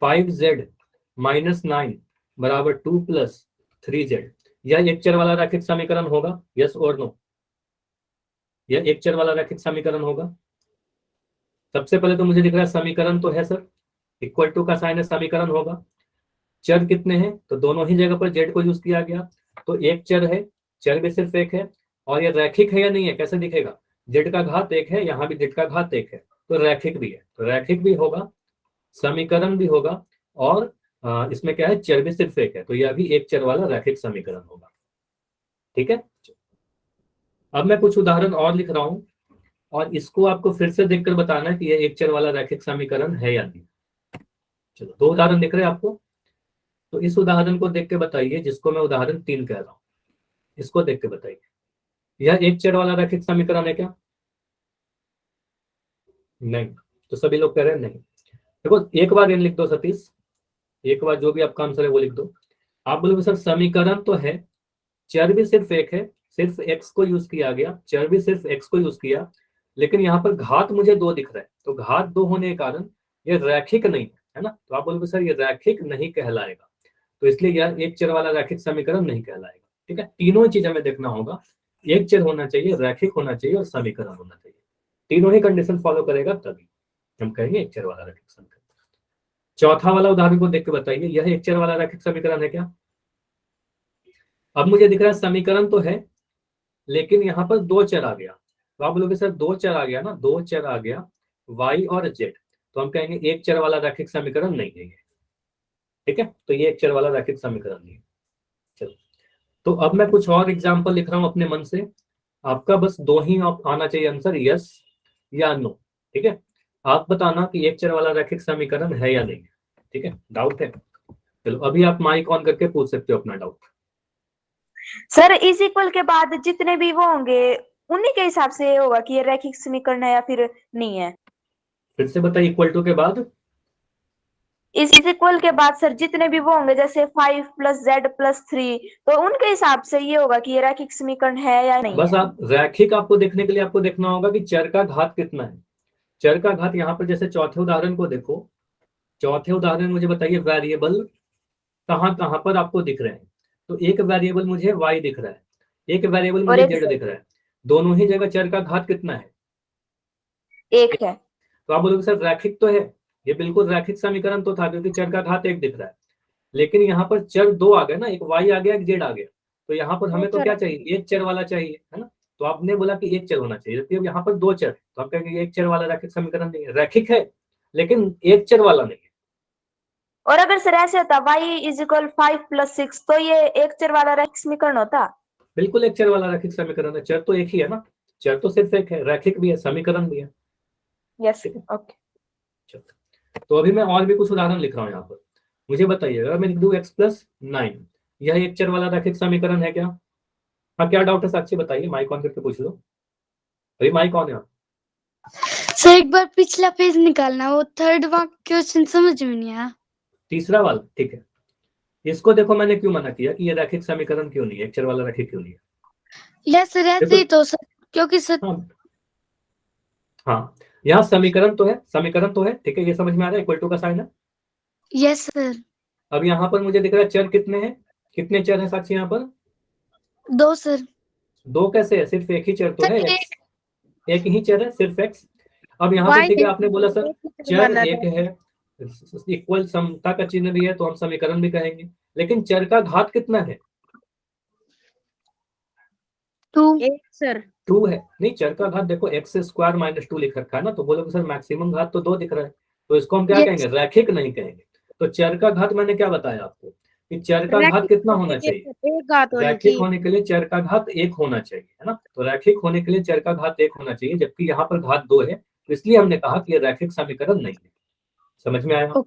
5z - 9 बराबर 2 + 3z, यह एक चर वाला रैखिक समीकरण होगा, यस और नो, यह एक चर वाला रैखिक समीकरण होगा। सबसे पहले तो मुझे दिख रहा है समीकरण तो है सर, इक्वल टू का साइन है, समीकरण होगा। चर कितने हैं, तो दोनों ही जगह पर जेड को यूज किया गया, तो एक चर है, चर भी सिर्फ एक है, और ये रैखिक है या नहीं है कैसे दिखेगा, जेड का घात 1 है, यहाँ भी जेड का घात 1 है, तो रैखिक भी है, तो रैखिक भी होगा, समीकरण भी होगा, और इसमें क्या है चर भी सिर्फ एक है, तो यह भी एक चर वाला रैखिक समीकरण होगा। ठीक है, अब मैं कुछ उदाहरण और लिख रहा हूं, और इसको आपको फिर से देखकर बताना है कि यह एक चर वाला रैखिक समीकरण है या नहीं। चलो दो उदाहरण दिख रहे हैं आपको, तो इस उदाहरण को देख के बताइए, जिसको मैं उदाहरण 3 कह रहा हूं, इसको देख के बताइए यह एक चर वाला रैखिक समीकरण है क्या, नहीं, तो सभी लोग कह रहे हैं नहीं। देखो एक बार ये लिख दो सतीश, एक बार जो भी आपका आंसर है वो लिख दो, आप बोलोगे सर समीकरण तो है, चर भी सिर्फ एक है, सिर्फ एक्स को यूज किया गया, चर भी सिर्फ एक्स को यूज किया, लेकिन यहाँ पर घात मुझे 2 दिख रहा है, तो घात 2 होने के कारण ये रैखिक नहीं है ना। तो आप बोलोगे सर ये रैखिक नहीं कहलाएगा, तो इसलिए यह एक चर वाला रैखिक समीकरण नहीं कहलाएगा। ठीक है, तीनों चीज हमें देखना होगा, एक चर होना चाहिए, रैखिक होना चाहिए और समीकरण होना चाहिए। तीनों ही कंडीशन फॉलो करेगा तभी हम कहेंगे एक चर वाला रैखिक समीकरण। चौथा वाला उदाहरण को देख के बताइए, यह एक चर वाला रैखिक समीकरण है क्या? अब मुझे दिख रहा है समीकरण तो है, लेकिन यहाँ पर 2 चर आ गया, तो आप बोलोगे सर 2 चर आ गया ना, 2 चर आ गया y और z, तो हम कहेंगे एक चर वाला रैखिक समीकरण नहीं है ये। ठीक है, तो ये एक चर वाला रैखिक समीकरण नहीं है। चलो, तो अब मैं कुछ और एग्जाम्पल लिख रहा हूं अपने मन से, आपका बस 2 ही आना चाहिए आंसर, यस या नो। ठीक है, आप बताना कि एक चर वाला रैखिक समीकरण है या नहीं। ठीक है, डाउट है? चलो, अभी आप माइक ऑन करके पूछ सकते हो अपना डाउट। सर इज इक्वल के बाद जितने भी वो होंगे उन्हीं के हिसाब से होगा कि ये रैखिक समीकरण है या फिर नहीं है। फिर से बताइए, इक्वल टू के बाद इज इक्वल के बाद सर जितने भी वो होंगे, जैसे 5 + z + 3, तो उनके हिसाब से ये होगा कि ये रैखिक समीकरण है या नहीं बस है। आप रैखिक आपको देखने के लिए आपको देखना होगा कि चर का घात कितना है। चर का घात यहाँ पर जैसे चौथे उदाहरण को देखो, चौथे उदाहरण मुझे बताइए वेरिएबल कहाँ कहाँ पर आपको दिख रहे हैं। तो एक वेरिएबल मुझे y दिख रहा है, एक वेरिएबल मुझे z दिख रहा है, दोनों ही जगह चर का घात कितना है? 1 है। तो आप बोलोगे सर रैखिक तो है, ये बिल्कुल रैखिक समीकरण तो था क्योंकि चर का घात 1 दिख रहा है, लेकिन यहाँ पर चर 2 आ गए ना, एक y आ गया एक z आ गया, तो यहाँ पर हमें तो क्या चाहिए, एक चर वाला चाहिए, है ना। तो आपने बोला कि एक चर होना चाहिए, जबकि यहाँ पर 2 चर, तो आप कहेंगे एक चर वाला रैखिक समीकरण नहीं है, रैखिक है लेकिन एक चर वाला नहीं है। और अगर सर ऐसे होता y = 5 + 6, तो ये एक चर वाला रैखिक समीकरण होता। बिल्कुल एक चर वाला रैखिक समीकरण है, चर तो एक ही है ना, चर तो सिर्फ एक है, रैखिक भी है, समीकरण भी है। यस, ठीक है, ओके। तो अभी मैं और भी कुछ उदाहरण लिख रहा हूँ यहाँ पर, मुझे बताइए अगर मैं लिख दूं x + 9, यह एक चर वाला रैखिक समीकरण है क्या? हाँ, क्या डाउट है साक्षी बताइए, माइक ऑन करके पूछ लो, अभी माइक ऑन है। सर एक बार पिछला पेज निकालना, वो थर्ड क्वेश्चन समझ में नहीं आया। तीसरा वाला, ठीक है, इसको देखो मैंने क्यों मना किया कि ये रैखिक समीकरण क्यों नहीं है, एक चर वाला रैखिक क्यों नहीं है। यस सर, ऐसे ही तो सर, क्योंकि सर हाँ, यहाँ समीकरण तो है, समीकरण तो है, ठीक है, ये समझ में आ रहा है, इक्वल टू का साइन है। Yes sir. अब यहाँ पर मुझे दिख रहा है चर कितने हैं, कितने चर हैं साक्षी यहाँ पर? 2 सर। 2 कैसे है, सिर्फ एक ही चर तो है, x, एक ही चर है सिर्फ x। अब यहाँ पर ठीक है, आपने बोला सर चर एक है, इक्वल समता का चिन्ह भी है, तो हम समीकरण भी कहेंगे, लेकिन चर का घात कितना है? 2 सर 2 है। नहीं, चर का घात देखो x² - 2 लिख रखा है ना, तो बोलोगे सर मैक्सिमम घात तो 2 दिख रहा है, तो इसको हम क्या कहेंगे, रैखिक नहीं कहेंगे। तो चर का घात मैंने क्या बताया आपको कि चर का घात कितना होना चाहिए, रैखिक होने के लिए चर का घात 1 होना चाहिए, है ना। तो रैखिक होने के लिए चर का घात 1 होना चाहिए, जबकि यहाँ पर घात 2 है, तो इसलिए हमने कहा कि ये रैखिक समीकरण नहीं है। समझ में आया?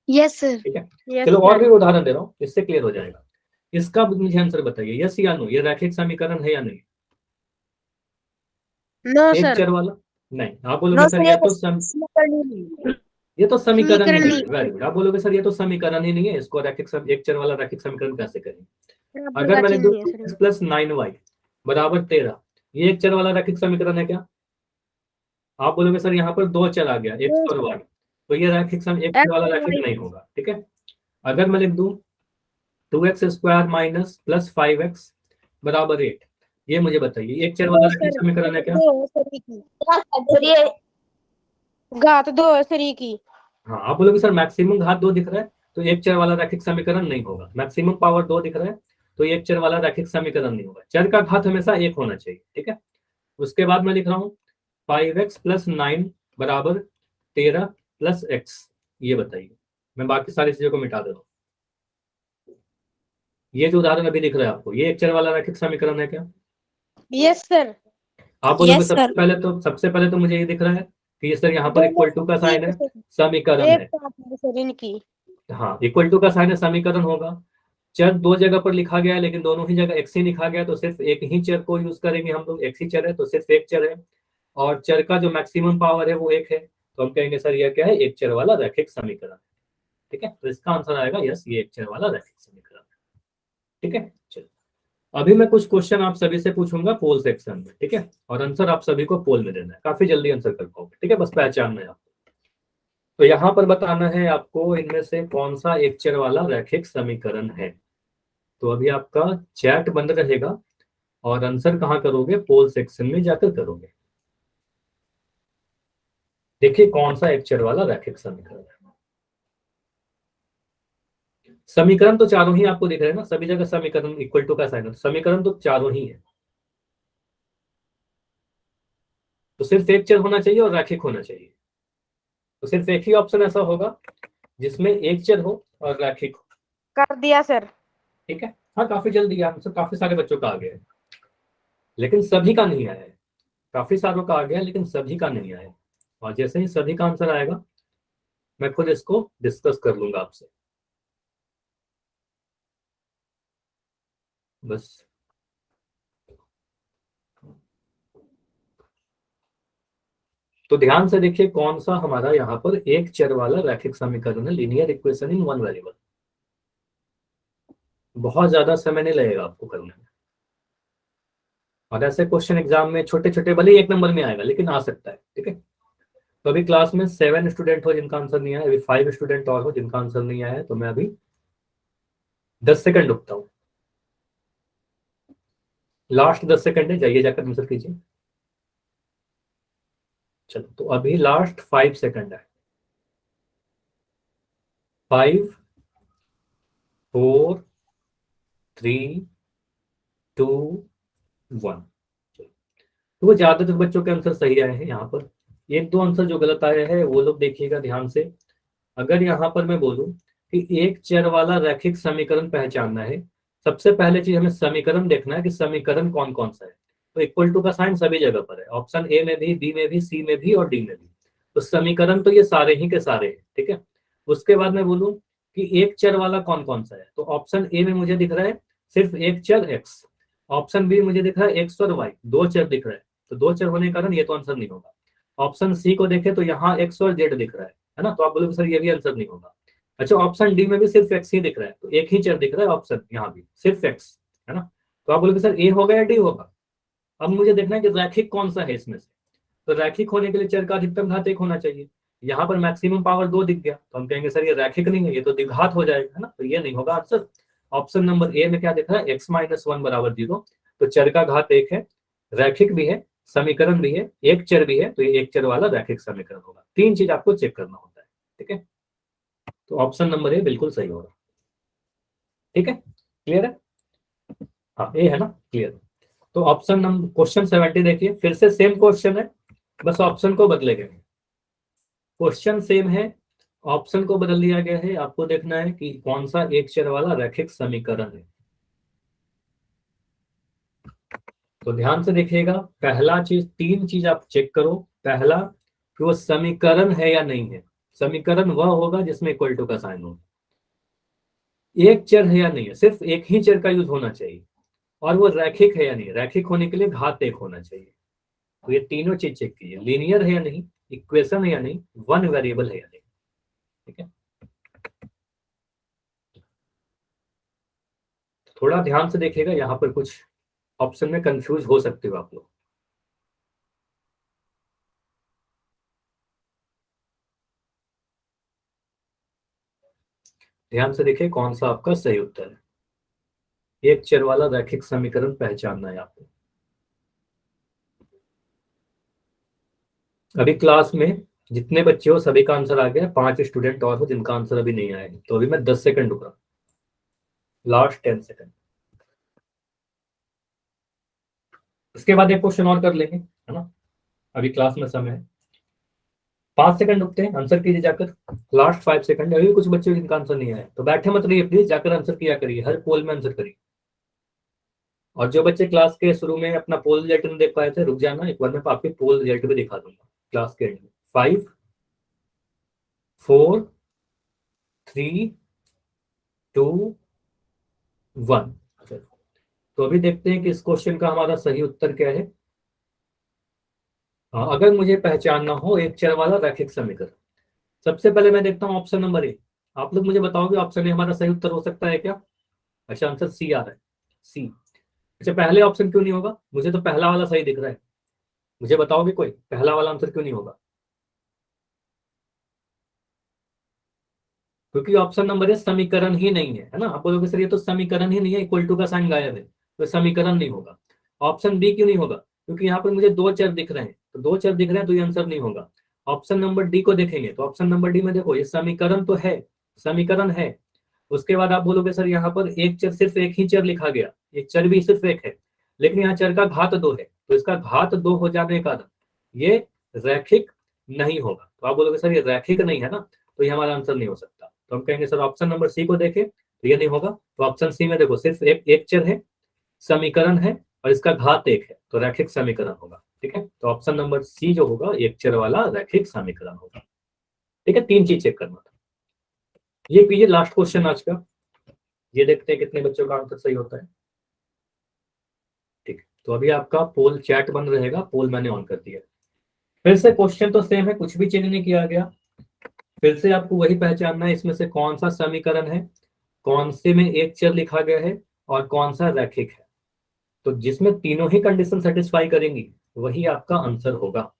Yes sir. ठीक है, चलो और भी उदाहरण दे रहा हूँ, इससे क्लियर हो जाएगा। इसका मुझे आंसर बताइए, यस या नो, ये रैखिक समीकरण है या नहीं? नो एक सर। चर वाला नहीं, आप बोलोगे सर ये तो समीकरण ही नहीं है, वेरी गुड। आप बोलोगे सर ये तो समीकरण ही नहीं है, इसको रैखिक एक चर वाला रैखिक समीकरण कैसे करेंगे? अगर मैंने 2x + 9y = 13, ये एक चर वाला रैखिक समीकरण है क्या? आप बोलोगे सर यहाँ पर 2 चर आ गया, x और y, तो ये रैखिक एक चर वाला रैखिक नहीं होगा। ठीक है, अगर मैं लिख दूं 2x² - +5x = 8, ये मुझे बताइए एक चर वाला रैखिक समीकरण है क्या? घात 2 है सर की। हाँ, आप बोलोगे सर मैक्सिमम घात 2 दिख रहा है, तो एक चर वाला रैखिक समीकरण नहीं होगा। मैक्सिमम पावर 2 दिख रहा है, तो एक चर वाला रैखिक समीकरण नहीं होगा। चर का घात हमेशा 1 होना चाहिए। ठीक है, उसके बाद मैं लिख रहा हूँ 5x + 9 = 13 + x, ये बताइए। मैं बाकी सारी चीजों को मिटा दे रहा हूँ। ये जो उदाहरण अभी दिख रहा है आपको, ये एक चर वाला रैखिक समीकरण है क्या? Yes sir. आप बोलोगे सबसे पहले तो मुझे ये दिख रहा है कि सर यहाँ पर इक्वल टू का साइन है, समीकरण है। हाँ, इक्वल टू का साइन है, समीकरण होगा। चर 2 जगह पर लिखा गया है, लेकिन दोनों ही जगह x ही लिखा गया है, तो सिर्फ एक ही चर को यूज करेंगे हम लोग, x ही चर है, तो सिर्फ एक चर है, और चर का जो मैक्सिमम पावर है वो 1 है, तो हम कहेंगे सर यह क्या है, एक चर वाला रैखिक समीकरण। ठीक है, तो इसका आंसर आएगा यस, ये एक चर वाला रैखिक समीकरण। ठीक है, चलो अभी मैं कुछ क्वेश्चन आप सभी से पूछूंगा पोल सेक्शन में, ठीक है, और आंसर आप सभी को पोल में देना है, काफी जल्दी आंसर कर पाओगे, ठीक है, बस पहचानना है आपको। तो यहाँ पर बताना है आपको इनमें से कौन सा एक चर वाला रैखिक समीकरण है। तो अभी आपका चैट बंद रहेगा और आंसर कहाँ करोगे, पोल सेक्शन में जाकर करोगे। देखिए कौन सा एक चर वाला रैखिक समीकरण है। समीकरण तो चारों ही आपको दिख रहे हैं ना, सभी जगह समीकरण इक्वल टू का साइन है, समीकरण तो चारों ही है। तो सिर्फ एक चर होना चाहिए और रैखिक होना चाहिए। तो सिर्फ एक ही ऑप्शन ऐसा होगा जिसमें एक चर हो और रैखिक हो। कर दिया सर। ठीक है, हाँ काफी जल्दी आंसर काफी सारे बच्चों का आ गया है, लेकिन सभी का नहीं आया है। काफी सारों का आ गया लेकिन सभी का नहीं आया। और जैसे ही सभी का आंसर आएगा मैं खुद इसको डिस्कस कर लूंगा आपसे। बस तो ध्यान से देखिए कौन सा हमारा यहाँ पर एक चर वाला रैखिक समीकरण है, linear equation in one variable. बहुत ज्यादा समय नहीं लगेगा आपको करने में, और ऐसे क्वेश्चन एग्जाम में छोटे छोटे भले ही एक नंबर में आएगा लेकिन आ सकता है। ठीक है, तो अभी क्लास में 7 स्टूडेंट हो जिनका आंसर नहीं आया, अभी 5 स्टूडेंट और हो जिनका आंसर नहीं आया है। तो मैं अभी 10 सेकंड रुकता हूँ, लास्ट 10 सेकंड है, जाइए जाकर आंसर कीजिए। चलो तो अभी लास्ट 5 सेकंड है। 5 4 3 2 1। तो वो ज्यादातर बच्चों के आंसर सही आए हैं। यहाँ पर एक दो आंसर जो गलत आए हैं वो लोग देखिएगा ध्यान से। अगर यहाँ पर मैं बोलूं कि एक चर वाला रैखिक समीकरण पहचानना है, सबसे पहले चीज हमें समीकरण देखना है कि समीकरण कौन कौन सा है। तो इक्वल टू का साइन सभी जगह पर है, ऑप्शन ए में भी, बी में भी, सी में भी और डी में भी। तो समीकरण तो ये सारे ही के सारे हैं। ठीक है, उसके बाद मैं बोलूं कि एक चर वाला कौन कौन सा है, तो ऑप्शन ए में मुझे दिख रहा है सिर्फ एक चर एक्स, ऑप्शन बी मुझे दिख रहा है एक्स और वाई, दो चर दिख रहा है, तो दो चर होने के कारण ये तो आंसर नहीं होगा। ऑप्शन सी को देखें तो यहाँ एक्स और जेड दिख रहा है ना, तो आप बोलोगे सर ये भी आंसर नहीं होगा। अच्छा, ऑप्शन डी में भी सिर्फ एक्स ही दिख रहा है, तो एक ही चर दिख रहा है ऑप्शन यहाँ भी सिर्फ एक्स, है ना, तो आप बोलोगे सर ए होगा या डी होगा। अब मुझे देखना है कि रैखिक कौन सा है इसमें से। तो रैखिक होने के लिए चर का अधिकतम घात 1 होना चाहिए। यहाँ पर मैक्सिमम पावर 2 दिख गया तो हम कहेंगे सर ये रैखिक नहीं है, ये तो द्विघात हो जाएगा, है ना, तो ये नहीं होगा आंसर। ऑप्शन नंबर ए में क्या दिख रहा है, x - 1 = 0, तो चर का घात 1 है, रैखिक भी है, समीकरण भी है, एक चर भी है, तो ये एक चर वाला रैखिक समीकरण होगा। 3 चीज आपको चेक करना होता है। ठीक है, तो ऑप्शन नंबर ए बिल्कुल सही होगा। ठीक है, क्लियर है, हाँ ए है ना, क्लियर। तो ऑप्शन नंबर क्वेश्चन 70 देखिए, फिर से सेम क्वेश्चन है, बस ऑप्शन को बदले गए। क्वेश्चन सेम है, ऑप्शन को बदल दिया गया है। आपको देखना है कि कौन सा एक चर वाला रैखिक समीकरण है। तो ध्यान से देखिएगा, पहला चीज, 3 चीज आप चेक करो। पहला कि वो समीकरण है या नहीं है। समीकरण वह होगा जिसमें इक्वल टू का साइन हो, एक चर है या नहीं है, सिर्फ एक ही चर का यूज होना चाहिए, और वो रैखिक है या नहीं, रैखिक होने के लिए घात 1 होना चाहिए। तो ये तीनों चीज चेक कीजिए, लीनियर है या नहीं, इक्वेशन है या नहीं, वन वेरिएबल है या नहीं। ठीक है, थोड़ा ध्यान से देखिएगा, यहाँ पर कुछ ऑप्शन में कंफ्यूज हो सकते हो आप लोग। ध्यान से देखिए कौन सा आपका सही उत्तर है। एक चर वाला रैखिक समीकरण पहचानना है आपको। अभी क्लास में जितने बच्चे हो सभी का आंसर आ गया, 5 स्टूडेंट और हो जिनका आंसर अभी नहीं आया है। तो अभी मैं 10 सेकंड रुक रहा हूँ, लास्ट 10 सेकंड। इसके बाद एक क्वेश्चन और कर लेंगे, है ना, अभी क्लास में समय है। 5 सेकंड रुकते हैं, आंसर कीजिए जाकर, लास्ट 5 सेकंड। अभी कुछ बच्चे जिनका आंसर नहीं आया तो बैठे मत रहिए प्लीज, जाकर आंसर किया करिए, हर पोल में आंसर करिए। और जो बच्चे क्लास के शुरू में अपना पोल रिजल्ट नहीं देख पाए थे, रुक जाना, एक बार मैं आपके पोल रिजल्ट भी दिखा दूंगा क्लास के एंड में। 5 4 3 2 1। तो अभी देखते हैं कि इस क्वेश्चन का हमारा सही उत्तर क्या है। अगर मुझे पहचानना हो एक चर वाला रैखिक समीकरण, सबसे पहले मैं देखता हूँ ऑप्शन नंबर ए। आप लोग मुझे बताओगे ऑप्शन ए हमारा सही उत्तर हो सकता है क्या। अच्छा आंसर सी आ रहा है, सी। अच्छा पहले ऑप्शन क्यों नहीं होगा? मुझे तो पहला वाला सही दिख रहा है, मुझे बताओगे कोई पहला वाला आंसर क्यों नहीं होगा? क्योंकि ऑप्शन नंबर है समीकरण ही नहीं है ना। आप बोलोगे सर ये तो समीकरण ही नहीं है, इक्वल टू का साइन गायब है, तो समीकरण नहीं होगा। ऑप्शन बी क्यों नहीं होगा? क्योंकि यहाँ पर मुझे दो चर दिख रहे हैं, तो दो चर दिख रहे हैं तो ये आंसर नहीं होगा। ऑप्शन नंबर डी को देखेंगे तो ऑप्शन नंबर डी में देखो ये समीकरण तो है, समीकरण है। उसके बाद आप बोलोगे सर यहाँ पर एक चर, सिर्फ एक ही चर लिखा गया, एक चर भी सिर्फ एक है, लेकिन यहाँ चर का घात 2 है, तो इसका घात 2 हो जाने का ये रैखिक नहीं होगा। तो आप बोलोगे सर ये रैखिक नहीं है ना, तो ये हमारा आंसर नहीं हो सकता। तो हम कहेंगे सर ऑप्शन नंबर सी को देखें तो ये नहीं होगा। तो ऑप्शन सी में देखो सिर्फ एक चर है, समीकरण है और इसका घात 1 है, तो रैखिक समीकरण होगा। ठीक है, तो ऑप्शन नंबर सी जो होगा एक चर वाला रैखिक समीकरण होगा। ठीक है, 3 चीज चेक करना था। ये कीजिए लास्ट क्वेश्चन आज का, ये देखते हैं कितने बच्चों का आंसर सही होता है। ठीक, तो अभी आपका पोल चैट बंद रहेगा, पोल मैंने ऑन कर दिया। फिर से क्वेश्चन तो सेम है, कुछ भी चेंज नहीं किया गया। फिर से आपको वही पहचानना है इसमें से कौन सा समीकरण है, कौन से में एक चर लिखा गया है और कौन सा रैखिक है। तो जिसमें तीनों ही कंडीशन सेटिस्फाई करेंगी वही आपका आंसर होगा।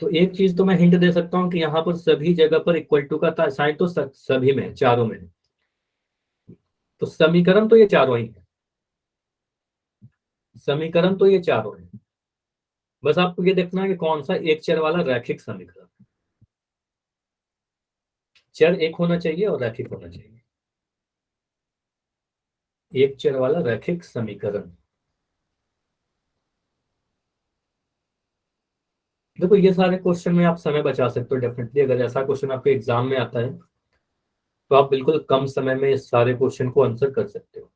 तो एक चीज तो मैं हिंट दे सकता हूं कि यहाँ पर सभी जगह पर इक्वल टू का साइन तो सभी में, चारों में, तो समीकरण तो ये चारों ही है, समीकरण तो ये चारों है। बस आपको ये देखना है कि कौन सा एक चर वाला रैखिक समीकरण। चर एक होना चाहिए और रैखिक होना चाहिए, एक चर वाला रैखिक समीकरण। देखो ये सारे क्वेश्चन में आप समय बचा सकते हो डेफिनेटली। अगर ऐसा क्वेश्चन आपके एग्जाम में आता है तो आप बिल्कुल कम समय में इस सारे क्वेश्चन को आंसर कर सकते हो।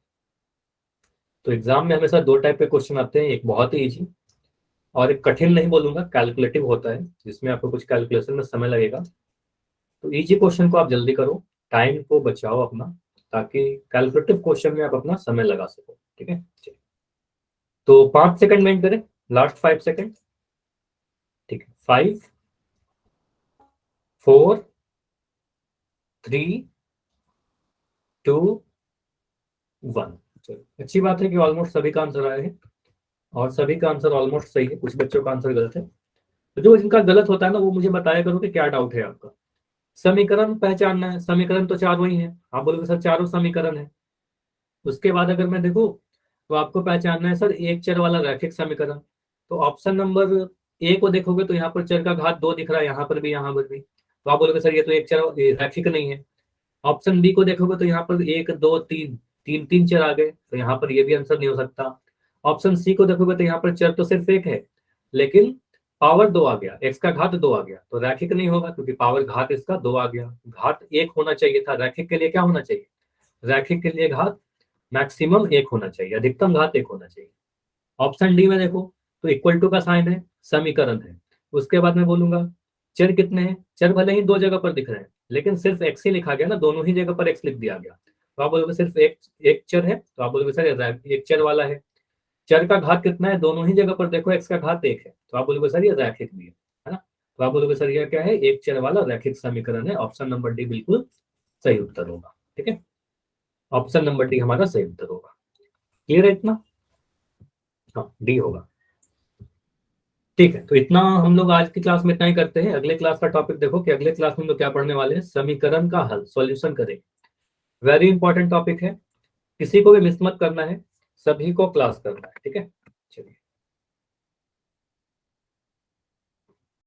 तो एग्जाम में हमेशा 2 टाइप के क्वेश्चन आते हैं, एक बहुत ही इजी और एक कठिन नहीं बोलूंगा, कैलकुलेटिव होता है जिसमें आपको कुछ कैलकुलेशन में समय लगेगा। तो इजी क्वेश्चन को आप जल्दी करो, टाइम को बचाओ अपना, ताकि कैलकुलेटिव क्वेश्चन में आप अपना समय लगा सको। ठीक है, तो 5 सेकंड वेट करें, लास्ट 5 सेकंड। ठीक है, 5 4 3 2 1। अच्छी बात है कि ऑलमोस्ट सभी का आंसर आया है और सभी का आंसर ऑलमोस्ट सही है, कुछ बच्चों का आंसर गलत है। तो जो जिनका गलत होता है ना वो मुझे बताया करो कि क्या डाउट है आपका। समीकरण पहचानना है, समीकरण तो चारों ही है, आप बोलोगे सर चारों समीकरण है। उसके बाद अगर मैं देखूं तो आपको पहचानना है सर एक चर वाला रैखिक समीकरण। तो ऑप्शन नंबर ए को देखोगे तो यहाँ पर चर का घात 2 दिख रहा है, यहाँ पर भी यहाँ पर भी, तो आप बोलोगे सर ये तो एक चर रैखिक नहीं है। ऑप्शन बी को देखोगे तो यहाँ पर 1 2 3 तीन चर आ गए, तो यहाँ पर ये भी आंसर नहीं हो सकता। ऑप्शन सी को देखोगे तो यहाँ पर चर तो सिर्फ एक है, लेकिन पावर 2 आ गया, x का घात 2 आ गया, तो रैखिक नहीं होगा क्योंकि पावर घात इसका 2 आ गया। घात 1 होना चाहिए था, रैखिक के लिए क्या होना चाहिए? रैखिक के लिए घात मैक्सिमम 1 होना चाहिए, अधिकतम घात 1 होना चाहिए। ऑप्शन डी में देखो तो इक्वल टू का साइन है, समीकरण है। उसके बाद मैं बोलूंगा चर कितने हैं, चर भले ही 2 जगह पर दिख रहे हैं लेकिन सिर्फ x ही लिखा गया ना, दोनों ही जगह पर x लिख दिया गया। तो आप बोलोगे सिर्फ एक चर है, तो आप बोलोगे सर एक चर वाला है। चर का घात कितना है, दोनों ही जगह पर देखो x का घात 1 है, तो आप बोलोगे सर ये रैखिक भी है ना। तो आप बोलोगे सर ये क्या है, एक चर वाला रैखिक समीकरण है। ऑप्शन नंबर डी बिल्कुल सही उत्तर होगा। ठीक है, ऑप्शन नंबर डी हमारा सही उत्तर होगा। क्लियर है इतना? हाँ, डी होगा। ठीक है, तो इतना हम लोग आज की क्लास में इतना ही करते हैं। अगले क्लास का टॉपिक देखो कि अगले क्लास में हम लोग क्या पढ़ने वाले हैं, समीकरण का हल, सॉल्यूशन करेंगे। वेरी इंपॉर्टेंट टॉपिक है, किसी को भी मिस मत करना है, सभी को क्लास करना है। ठीक है, चलिए।